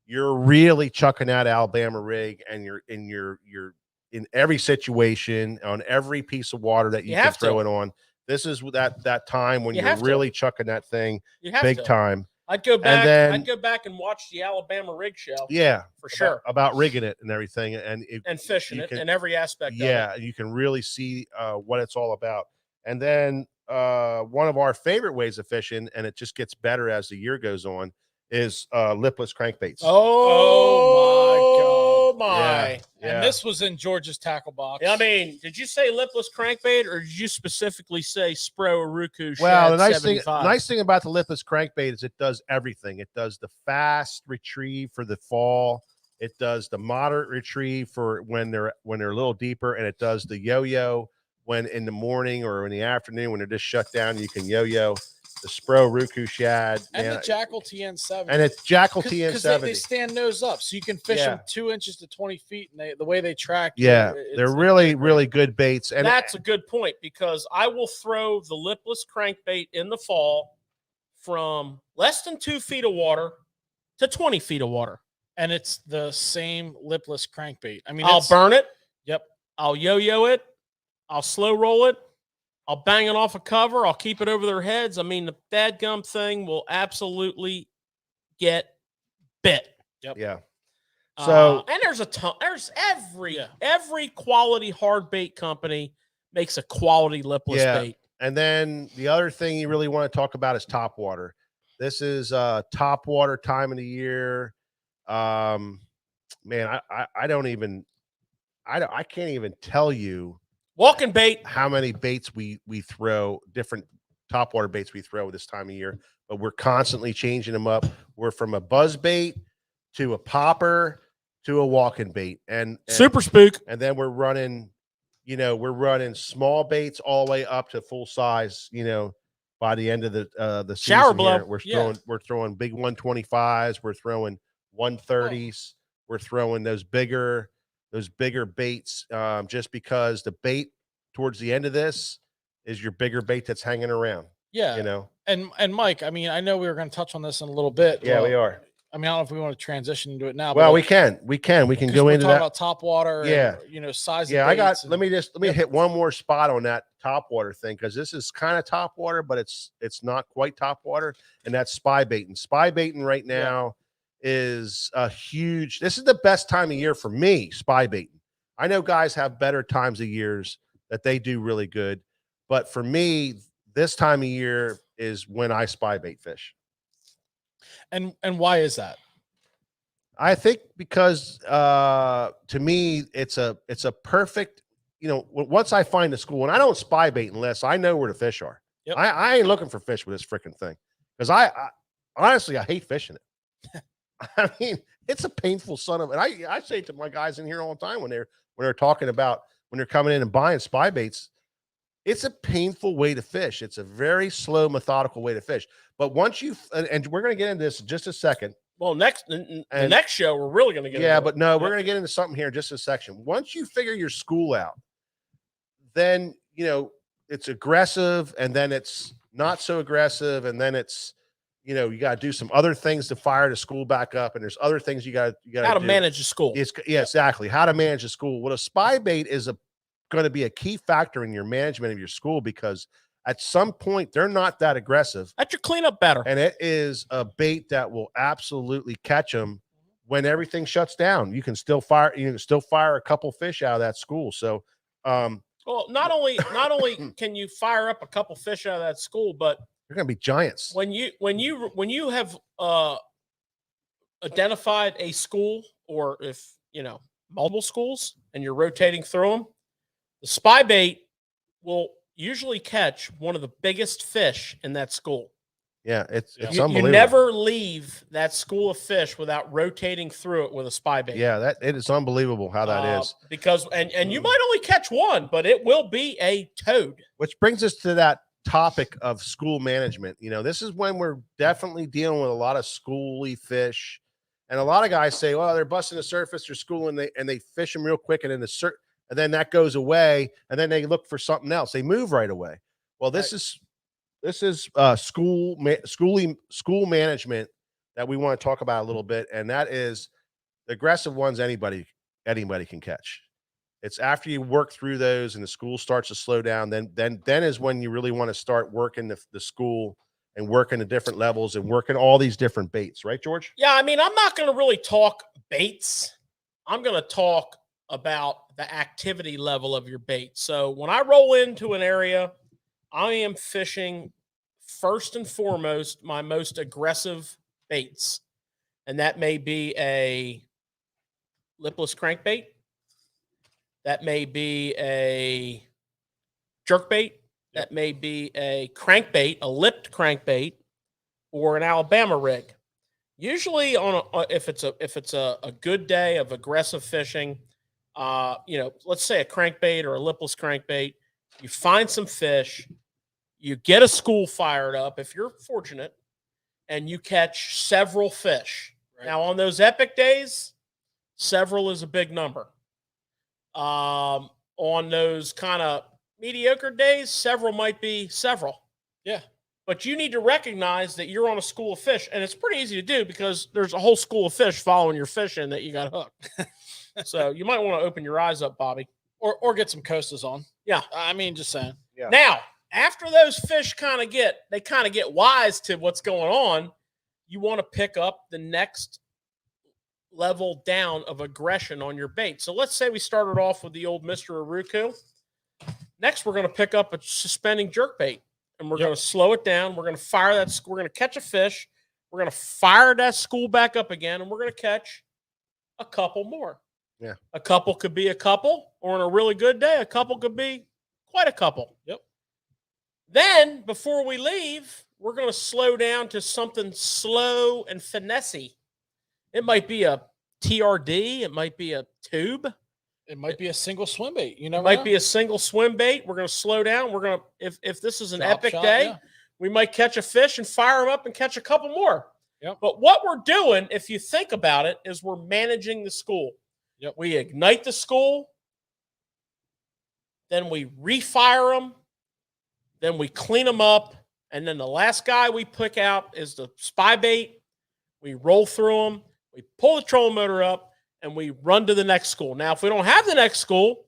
you're really chucking that Alabama rig, and you're in every situation on every piece of water that you can throw it on. This is that time when you're really chucking that thing big time. I'd go back. I'd go back and watch the Alabama rig show. Yeah, for sure. About rigging it and everything, and fishing it in every aspect. Yeah, you can really see what it's all about. And then one of our favorite ways of fishing, and it just gets better as the year goes on, is lipless crankbaits. Oh my God! Yeah. And this was in George's tackle box. I mean, did you say lipless crankbait, or did you specifically say Spro Uruku? Well, the nice thing about the lipless crankbait is it does everything. It does the fast retrieve for the fall. It does the moderate retrieve for when they're a little deeper, and it does the yo-yo when in the morning or in the afternoon when they're just shut down. You can yo-yo. The Spro Ruku shad and the Jackal TN70, and it's Jackal TN70. They stand nose up, so you can fish them 2 inches to 20 feet, and the way they track. Yeah, they're really good baits, and that's a good point because I will throw the lipless crankbait in the fall from less than 2 feet of water to 20 feet of water, and it's the same lipless crankbait. I mean, I'll burn it. Yep, I'll yo-yo it. I'll slow roll it. I'll bang it off a cover. I'll keep it over their heads. I mean, the dadgum thing will absolutely get bit. Yep. Yeah. So and there's a ton. There's every quality hard bait company makes a quality lipless bait. And then the other thing you really want to talk about is top water. This is top water time of the year. Man, I can't even tell you. Walking bait. How many baits we throw, different top water baits we throw this time of year, but we're constantly changing them up. We're from a buzz bait to a popper to a walking bait and super spook. And then we're running small baits all the way up to full size, by the end of the shower blow. Here. We're throwing big 125s, we're throwing 130s, we're throwing those bigger baits, just because the bait towards the end of this is your bigger bait that's hanging around. Yeah. And Mike, I mean, I know we were going to touch on this in a little bit. Yeah, we are. I mean, I don't know if we want to transition into it now. Well, but we can go into that. About top water. Yeah. And, size. Yeah. Of let me hit one more spot on that top water thing. Cause this is kind of top water, but it's not quite top water. And that's spy baiting. Spy baiting right now is this is the best time of year for me, spy baiting. I know guys have better times of years that they do really good. But for me, this time of year is when I spy bait fish. And why is that? I think because to me, it's a perfect, once I find a school, and I don't spy bait unless I know where the fish are. Yep. I ain't looking for fish with this freaking thing. Because I honestly, I hate fishing it. I mean, it's a painful son of, and I say to my guys in here all the time when they're talking about, when they're coming in and buying spy baits, it's a painful way to fish. It's a very slow, methodical way to fish. But once you, and we're going to get into this in just a second. Well, the next show, we're really going to get into but no, we're going to get into something here in just a section. Once you figure your school out, then, it's aggressive, and then it's not so aggressive, and then it's, you got to do some other things to fire the school back up, and there's other things you got to how to manage the school. Exactly. How to manage the school. Well, a spy bait is going to be a key factor in your management of your school, because at some point they're not that aggressive. Let your cleanup better. And it is a bait that will absolutely catch them when everything shuts down. You can still fire a couple fish out of that school. So, well, not only can you fire up a couple fish out of that school, but they're going to be giants. When you have identified a school, or if multiple schools, and you're rotating through them, the spy bait will usually catch one of the biggest fish in that school. Yeah, it's unbelievable. You never leave that school of fish without rotating through it with a spy bait. Yeah, it is unbelievable how that is. Because and you might only catch one, but it will be a toad. Which brings us to that topic of school management. This is when we're definitely dealing with a lot of schooly fish, and a lot of guys say, "Well, they're busting the surface, they're schooling, and they fish them real quick, and then that goes away, and then they look for something else. They move right away." Well, this is school management that we want to talk about a little bit, and that is the aggressive ones anybody can catch. It's after you work through those and the school starts to slow down, then is when you really want to start working the school and working the different levels and working all these different baits, right, George? Yeah, I mean, I'm not going to really talk baits. I'm going to talk about the activity level of your bait. So when I roll into an area, I am fishing first and foremost my most aggressive baits. And that may be a lipless crankbait. That may be a jerkbait. That may be a crankbait, a lipped crankbait, or an Alabama rig. Usually if it's a good day of aggressive fishing, let's say a crankbait or a lipless crankbait, you find some fish, you get a school fired up if you're fortunate, and you catch several fish. Right. Now, on those epic days, several is a big number. On those kind of mediocre days, several might be several. Yeah. But you need to recognize that you're on a school of fish, and it's pretty easy to do because there's a whole school of fish following your fishing that you got hooked. So you might want to open your eyes up, Bobby. Or get some coasters on. Yeah. I mean, just saying. Yeah. Now, after those fish kind of get wise to what's going on, you want to pick up the next level down of aggression on your bait. So let's say we started off with the old Mr. Aruku. Next, we're going to pick up a suspending jerkbait, and we're going to slow it down. We're going to fire that. We're going to catch a fish. We're going to fire that school back up again, and we're going to catch a couple more. Yeah. A couple could be a couple, or on a really good day, a couple could be quite a couple. Yep. Then, before we leave, we're going to slow down to something slow and finessey. It might be a TRD. It might be a tube. It might be a single swim bait. You know, it might be a single swim bait. We're going to slow down. We're going to, if this is an epic day, we might catch a fish and fire them up and catch a couple more. Yep. But what we're doing, if you think about it, is we're managing the school. Yep. We ignite the school, then we refire them, then we clean them up, and then the last guy we pick out is the spy bait. we roll through them, we pull the trolling motor up, and we run to the next school. Now, if we don't have the next school,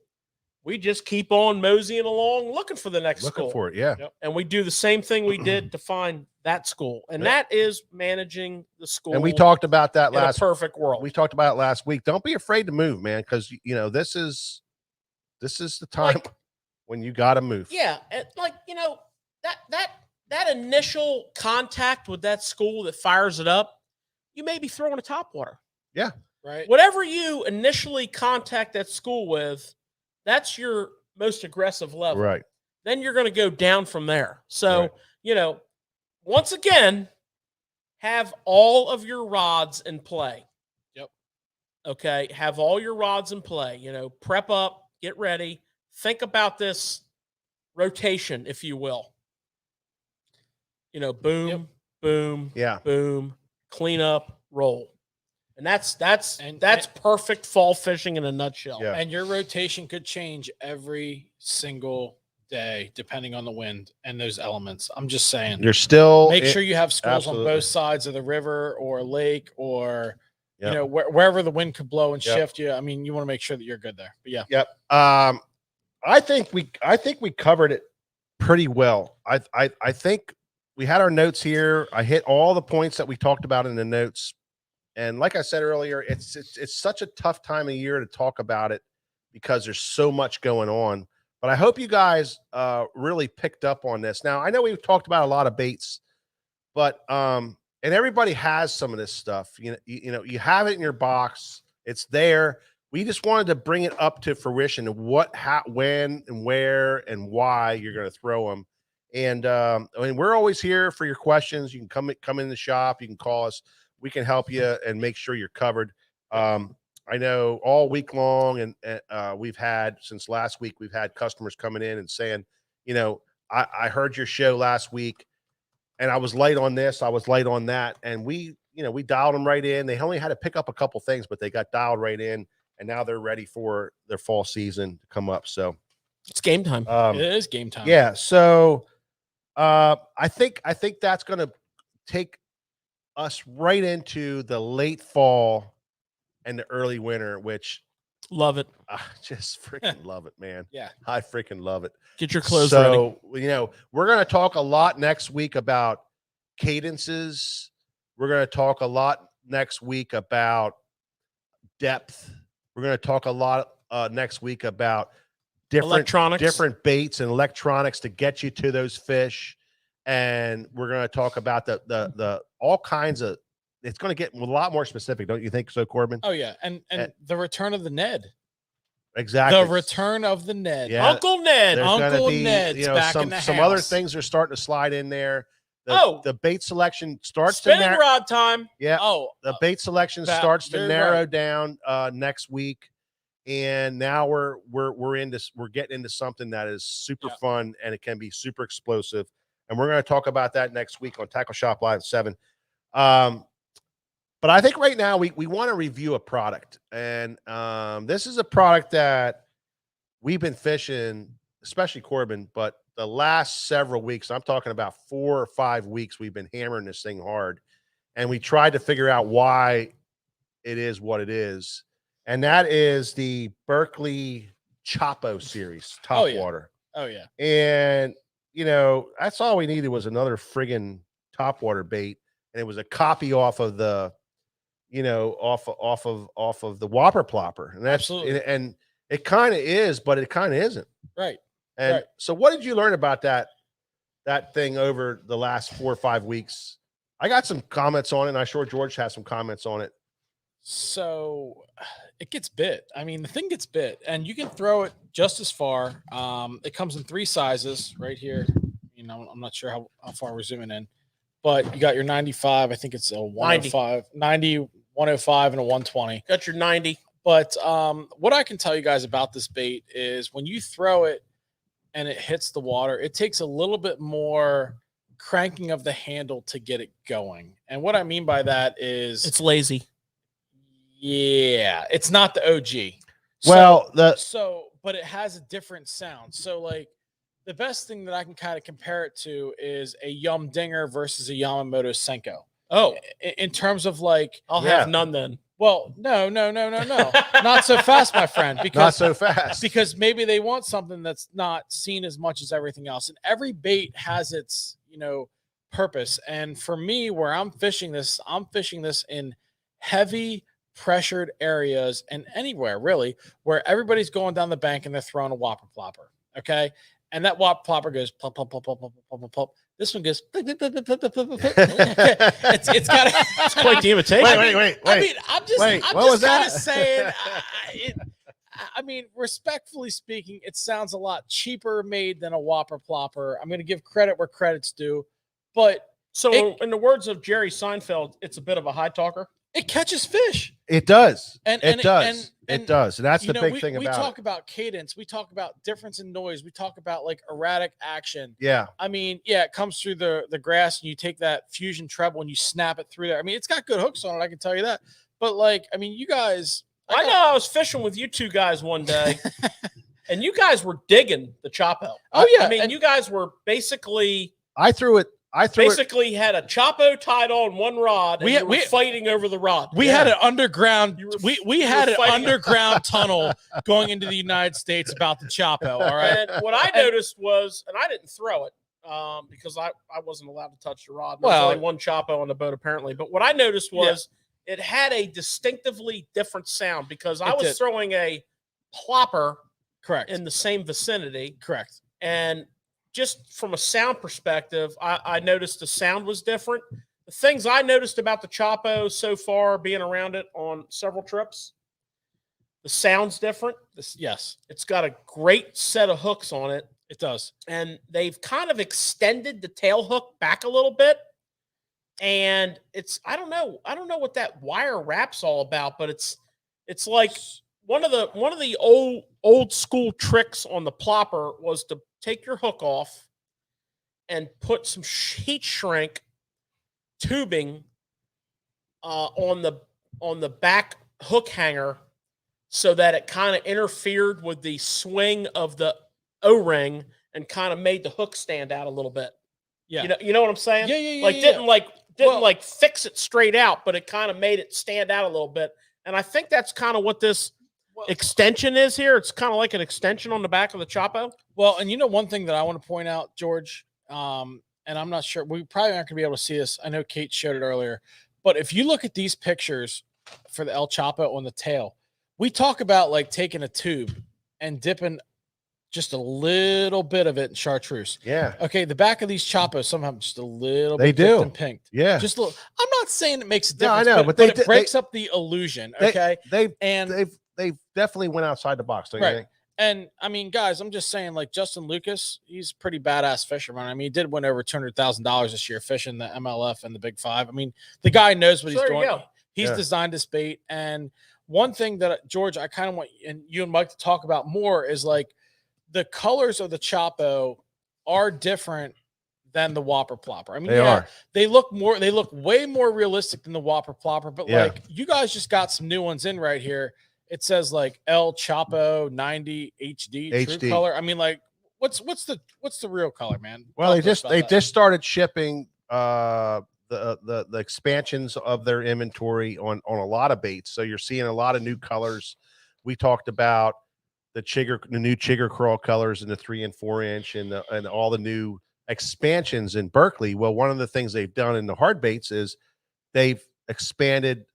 we just keep on moseying along looking for the next school. Looking for it, yeah. Yep. And we do the same thing we did to find that school. And that is managing the school. And we talked about that last perfect world. We talked about it last week. Don't be afraid to move, man, because this is the time when you got to move. Yeah, and that initial contact with that school that fires it up, you may be throwing a topwater. Yeah. Right. Whatever you initially contact that school with, that's your most aggressive level. Right. Then you're going to go down from there. So, once again, have all of your rods in play. Yep. Okay. Have all your rods in play. Prep up, get ready. Think about this rotation, if you will. Boom, boom, boom, clean up, roll. And that's perfect fall fishing in a nutshell. Yeah. And your rotation could change every single day depending on the wind and those elements. I'm just saying. You're still make sure you have schools absolutely. on both sides of the river or lake or wherever the wind could blow and shift you. I mean, you want to make sure that you're good there. But yeah. Yep. I think we covered it pretty well. I think we had our notes here. I hit all the points that we talked about in the notes. And like I said earlier, it's such a tough time of year to talk about it because there's so much going on. But I hope you guys really picked up on this. Now, I know we've talked about a lot of baits, but and everybody has some of this stuff. You have it in your box. It's there. We just wanted to bring it up to fruition of what, how, when, and where, and why you're going to throw them. And we're always here for your questions. You can come in the shop. You can call us. We can help you and make sure you're covered. I know all week long, and we've had, since last week, we've had customers coming in and saying, I heard your show last week and I was late on this, I was late on that. And we dialed them right in. They only had to pick up a couple things, but they got dialed right in, and now they're ready for their fall season to come up. So it's game time. It is game time. Yeah. So I think that's going to take us right into the late fall and the early winter, which love it. I just freaking love it, man. Yeah. I freaking love it. Get your clothes ready. So, we're going to talk a lot next week about cadences. We're going to talk a lot next week about depth. We're going to talk a lot next week about different baits and electronics to get you to those fish. And we're going to talk about the all kinds of, it's going to get a lot more specific. Don't you think so, Corbin? Oh yeah. And the return of the Ned. Exactly. The return of the Ned. Yeah. Uncle Ned. Uncle Ned's back in the house. Some other things are starting to slide in there. The bait selection starts to spinning rod time. Yeah. The bait selection starts to narrow down next week. And now we're getting into something that is super fun, and it can be super explosive. And we're going to talk about that next week on Tackle Shop Live 7. But I think right now we want to review a product. And this is a product that we've been fishing, especially Corbin, but the last several weeks, I'm talking about 4 or 5 weeks, we've been hammering this thing hard. And we tried to figure out why it is what it is. And that is the Berkley Chapo series, top water. Oh, yeah. And that's all we needed was another friggin' topwater bait, and it was a copy off of the, off of the Whopper Plopper, and that's absolutely, and it kind of is, but it kind of isn't, right? And so, what did you learn about that thing over the last 4 or 5 weeks? I got some comments on it, and I'm sure George has some comments on it. So it gets bit. I mean, the thing gets bit, and you can throw it just as far. It comes in 3 sizes right here. I'm not sure how far we're zooming in, but you got your 95. I think it's a 105, 90, 105, and a 120. Got your 90. But what I can tell you guys about this bait is when you throw it and it hits the water, it takes a little bit more cranking of the handle to get it going. And what I mean by that is it's lazy. Yeah, it's not the OG. Well, but it has a different sound. So like the best thing that I can kind of compare it to is a Yum Dinger versus a Yamamoto Senko. Oh, in terms of like, I'll have none then. Well, no, not so fast, my friend. Because not so fast. Because maybe they want something that's not seen as much as everything else, and every bait has its purpose. And for me, where I'm fishing this in heavy pressured areas, and anywhere really where everybody's going down the bank and they're throwing a whopper plopper. Okay, and that whopper plopper goes plop plop plop plop plop plop plop plop. This one goes. It's quite the imitation. Wait. I mean, I'm just kind of saying. I mean, respectfully speaking, it sounds a lot cheaper made than a whopper plopper. I'm going to give credit where credit's due, but in the words of Jerry Seinfeld, it's a bit of a high talker. It catches fish. It does. It does. And that's the big thing about it. We talk about cadence. We talk about difference in noise. We talk about like erratic action. Yeah. I mean, it comes through the grass and you take that fusion treble and you snap it through there. I mean, it's got good hooks on it. I can tell you that. But like, I mean, you guys. I was fishing with you two guys one day and you guys were digging the Chapo. Oh, yeah. I mean, you guys were basically. I basically had a Chapo tied on one rod. And we were fighting over the rod. We had an underground. We had an underground tunnel going into the United States about the Chapo. All right. And what I noticed was, and I didn't throw it because I wasn't allowed to touch the rod. There was only one Chapo on the boat apparently. But what I noticed was it had a distinctively different sound because I was throwing a plopper, correct, in the same vicinity, correct, and just from a sound perspective, I noticed the sound was different. The things I noticed about the Chapo so far, being around it on several trips, the sound's different. Yes. It's got a great set of hooks on it. It does. And they've kind of extended the tail hook back a little bit. And I don't know what that wire wrap's all about, but it's like one of the old school tricks on the plopper was to take your hook off and put some heat shrink tubing on the back hook hanger so that it kind of interfered with the swing of the O-ring and kind of made the hook stand out a little bit. Yeah. You know what I'm saying? Yeah. Didn't fix it straight out, but it kind of made it stand out a little bit. And I think that's kind of what this extension is here. It's kind of like an extension on the back of the Chapo. Well, and one thing that I want to point out, George, and I'm not sure, we probably aren't going to be able to see this. I know Kate showed it earlier, but if you look at these pictures for the El Chapo on the tail, we talk about like taking a tube and dipping just a little bit of it in chartreuse. Yeah. Okay. The back of these Chapos, some have just a little bit dipped and pinked. Yeah. Just a little. I'm not saying it makes a difference. No, I know, but it breaks up the illusion. Okay. They've definitely went outside the box. Don't you think? And I mean, guys, I'm just saying, like Justin Lucas, he's a pretty badass fisherman. I mean, he did win over $200,000 this year fishing the MLF and the Big Five. I mean, the guy knows what he's doing. He's designed this bait. And one thing that, George, I kind of want you and Mike to talk about more is like the colors of the Chapo are different than the Whopper Plopper. I mean, they look way more realistic than the Whopper Plopper, but like you guys just got some new ones in right here. It says like El Chapo 90 HD true color. I mean, like what's the real color, man? Well, they just started shipping the expansions of their inventory on a lot of baits. So you're seeing a lot of new colors. We talked about the new Chigger crawl colors in the 3 and 4 inch and all the new expansions in Berkeley. Well, one of the things they've done in the hard baits is they've expanded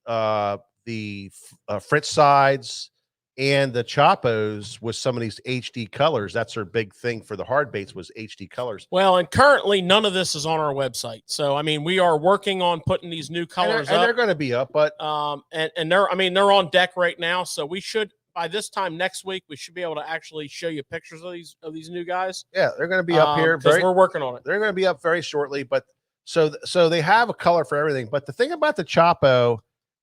the Fritz sides and the Chapos with some of these HD colors. That's their big thing for the hard baits was HD colors. Well, and currently none of this is on our website. So, I mean, we are working on putting these new colors up. And they're going to be up, but and they're on deck right now. So we should, by this time next week, we should be able to actually show you pictures of these new guys. Yeah, they're going to be up here. We're working on it. They're going to be up very shortly, but so they have a color for everything. But the thing about the Chapo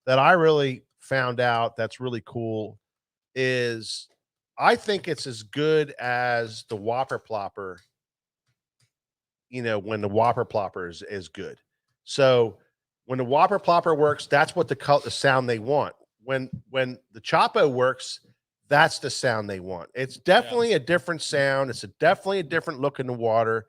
that I really found out that's really cool is I think it's as good as the Whopper Plopper, when the Whopper Plopper is good. So when the Whopper Plopper works, that's what the sound they want. When the Chapo works, that's the sound they want. It's definitely a different sound. It's definitely a different look in the water.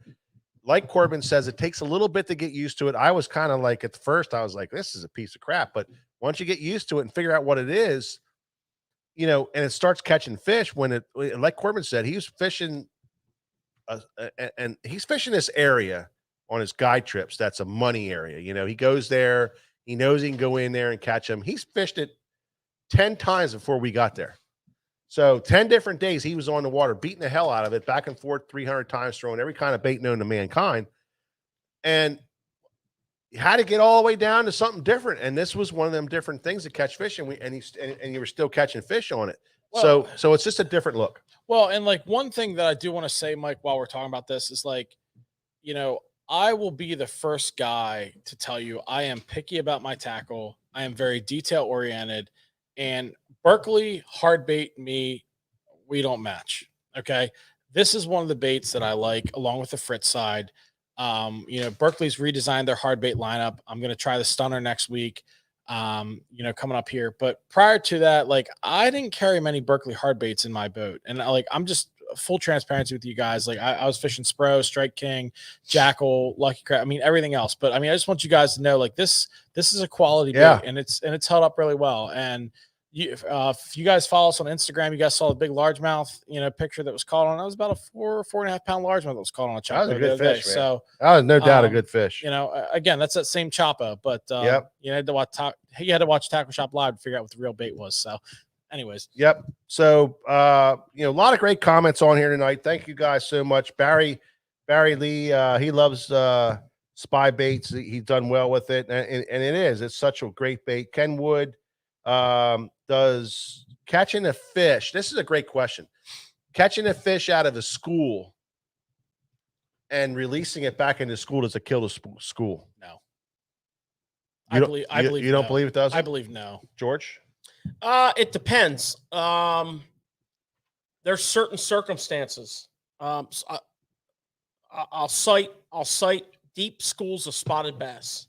like Corbin says, it takes a little bit to get used to it. I was kind of like, at first, I was like, this is a piece of crap. But once you get used to it and figure out what it is, you know, and it starts catching fish when it, like Corbin said, he was fishing, and he's fishing this area on his guide trips. That's a money area. You know, he goes there, he knows he can go in there and catch them. He's fished it 10 times before we got there. So 10 different days he was on the water, beating the hell out of it, back and forth 300 times, throwing every kind of bait known to mankind. And you had to get all the way down to something different. And this was one of them different things to catch fish. And you were still catching fish on it. Well, so it's just a different look. Well, and like one thing that I do want to say, Mike, while we're talking about this is like, you know, I will be the first guy to tell you I am picky about my tackle. I am very detail oriented, and Berkeley hard bait me, we don't match. Okay. This is one of the baits that I like, along with the Fritz side. You know, Berkeley's redesigned their hard bait lineup. I'm going to try the Stunner next week, you know, coming up here. But prior to that, like, I didn't carry many Berkeley hard baits in my boat. And like, I'm just full transparency with you guys. Like, I was fishing Spro, Strike King, Jackal, Lucky Crab. I mean, everything else. But I mean, I just want you guys to know, like, this is a quality bait, and it's held up really well. And if you guys follow us on Instagram, you guys saw the big largemouth, you know, picture that was caught on. That was about a 4.5 pound largemouth that was caught on a chopper. That was a good fish, man. So that was no doubt a good fish. You know, again, that's that same chopper, but you had to watch Tackle Shop Live to figure out what the real bait was. So, anyways, yep. So you know, a lot of great comments on here tonight. Thank you guys so much. Barry Lee, he loves spy baits. He's done well with it, and it's such a great bait. Ken Wood does catching a fish. This is a great question. Catching a fish out of the school and releasing it back into school, does it kill the school? No. I believe you don't believe it does? I believe no. George? It depends. There's certain circumstances. So I'll cite deep schools of spotted bass.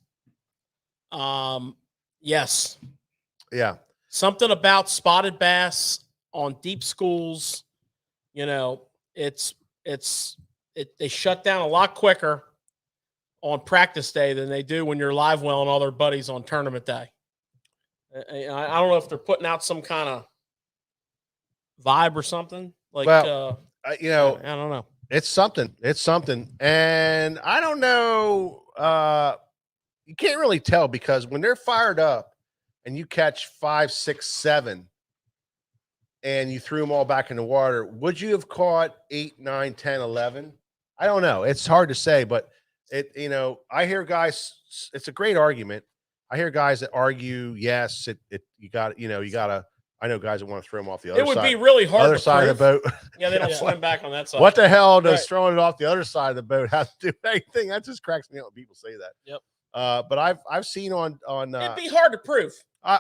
Yes. Yeah. Something about spotted bass on deep schools, you know, they shut down a lot quicker on practice day than they do when you're live welling all their buddies on tournament day. I don't know if they're putting out some kind of vibe or something. Like, you know, I don't know. It's something. And I don't know. You can't really tell, because when they're fired up and you catch 5, 6, 7 and you threw them all back in the water, would you have caught 8, 9, 10, 11? I don't know. It's hard to say, but you know, I hear guys, it's a great argument. I hear guys that argue, yes, you got to, I know guys that want to throw them off the other side. It would be really hard other side of the boat. Yeah, they don't swim back on that side. What the hell does throwing it off the other side of the boat have to do anything? That just cracks me up when people say that. Yep. But I've seen on it'd be hard to prove.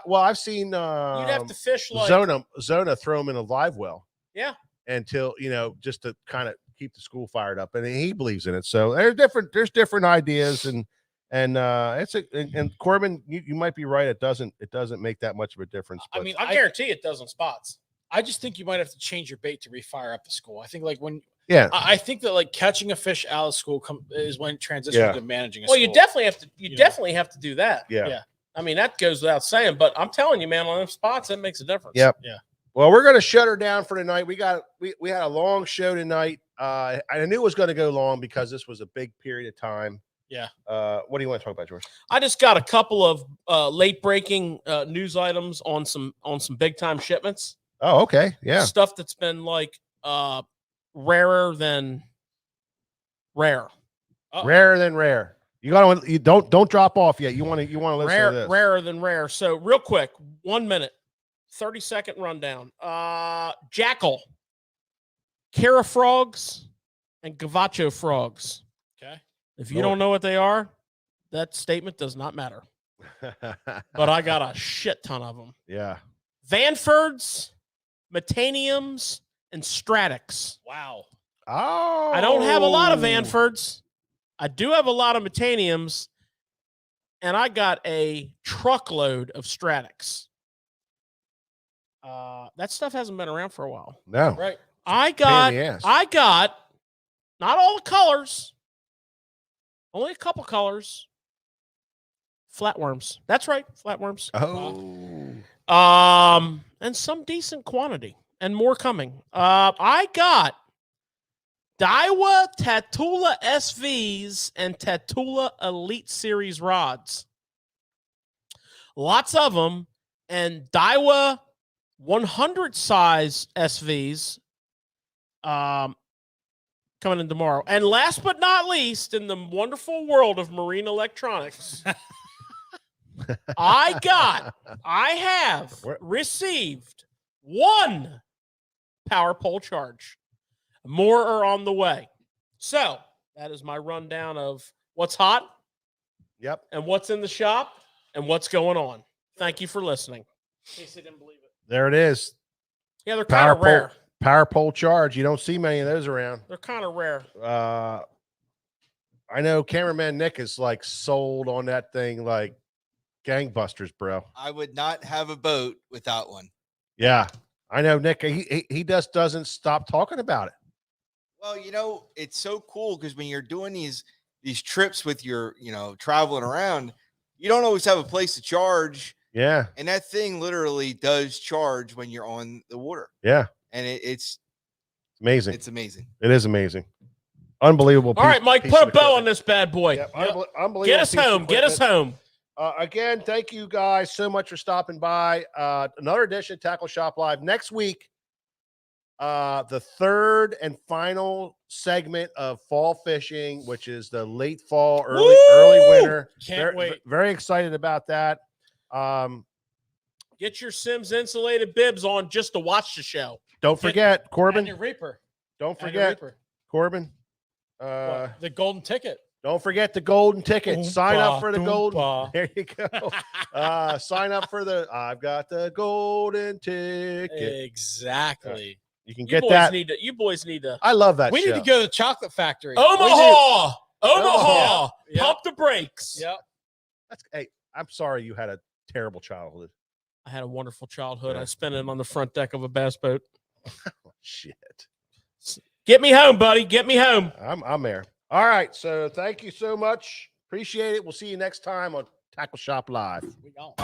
Well, I've seen you'd have to fish like Zona throw them in a live well. Yeah. Until, you know, just to kind of keep the school fired up, and he believes in it. So there's different ideas, and Corbin, you might be right. It doesn't make that much of a difference. I mean, I guarantee it does in spots. I just think you might have to change your bait to refire up the school. I think like when I think that like catching a fish out of school is when it transitions to managing a school. Well, you definitely have to definitely have to do that. Yeah. I mean, that goes without saying, but I'm telling you, man, on those spots, that makes a difference. Yep. Yeah. Well, we're gonna shut her down for tonight. We had a long show tonight. I knew it was going to go long because this was a big period of time. Yeah. What do you want to talk about, George? I just got a couple of late breaking news items on some big time shipments. Oh, okay. Yeah. Stuff that's been like rarer than rare. Rarer than rare. You don't drop off yet. You want to listen to this. Rarer than rare. So real quick, 1 minute, 30-second rundown. Jackal, Cara frogs, and Gavacho frogs. Okay. If you don't know what they are, that statement does not matter. But I got a shit ton of them. Yeah. Vanfords, Metaniums, and Stratix. Wow. Oh. I don't have a lot of Vanfords. I do have a lot of Metaniums, and I got a truckload of Stratix. That stuff hasn't been around for a while. No. Right. I got not all the colors, Only a couple colors. Flatworms. That's right, flatworms. Oh. And some decent quantity, and more coming. I got Daiwa Tatula SVs and Tatula Elite Series rods. Lots of them, and Daiwa 100 size SVs coming in tomorrow. And last but not least, in the wonderful world of marine electronics, I have received 1 power pole charge. More are on the way. So that is my rundown of what's hot. Yep. And what's in the shop and what's going on. Thank you for listening. In case they didn't believe it. There it is. Yeah, they're kind of rare. Power pole charge. You don't see many of those around. They're kind of rare. I know cameraman Nick is like sold on that thing like gangbusters, bro. I would not have a boat without one. Yeah, I know Nick. He just doesn't stop talking about it. Well, you know, it's so cool because when you're doing these trips with your, traveling around, you don't always have a place to charge. Yeah. And that thing literally does charge when you're on the water. Yeah. And it's amazing. It's amazing. It is amazing. Unbelievable. All right, Mike, put a bow on this bad boy. Yep. Unbelievable. Get us home. Get us home. Again, thank you guys so much for stopping by. Another edition of Tackle Shop Live next week. The third and final segment of fall fishing, which is the late fall, early winter. Can't wait. Very excited about that. Get your Sims insulated bibs on just to watch the show. Don't forget, Corbin. And your Reaper. Don't forget, Corbin. The golden ticket. Don't forget the golden ticket. Sign up for the golden. There you go. Sign up for the I've got the golden ticket. Exactly. You can get that. You boys need to. I love that. We need to go to the chocolate factory. Omaha. Yeah. Pump the brakes. Yep. Hey, I'm sorry you had a terrible childhood. I had a wonderful childhood. Yeah. I spent it on the front deck of a bass boat. Oh, shit. Get me home, buddy. Get me home. I'm there. All right. So thank you so much. Appreciate it. We'll see you next time on Tackle Shop Live. We go.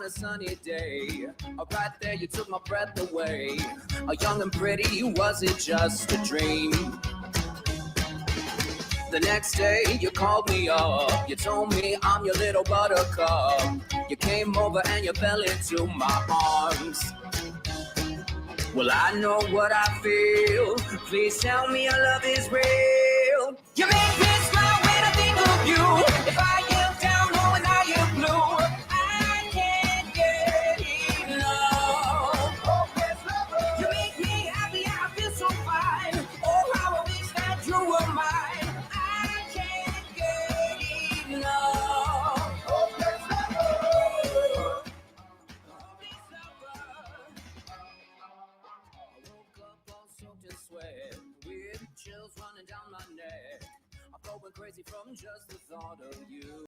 A sunny day, right there you took my breath away. Young and pretty, was it just a dream? The next day you called me up, you told me I'm your little buttercup. You came over and you fell into my arms. Well, I know what I feel. Please tell me your love is real. You make me smile when I think of you. If I am down or when I am blue, I can't get enough. You make me happy, I feel so fine. Oh, how I wish that you were mine. I can't get enough. Sweat with chills running down my neck. I'm going crazy from just the thought of you.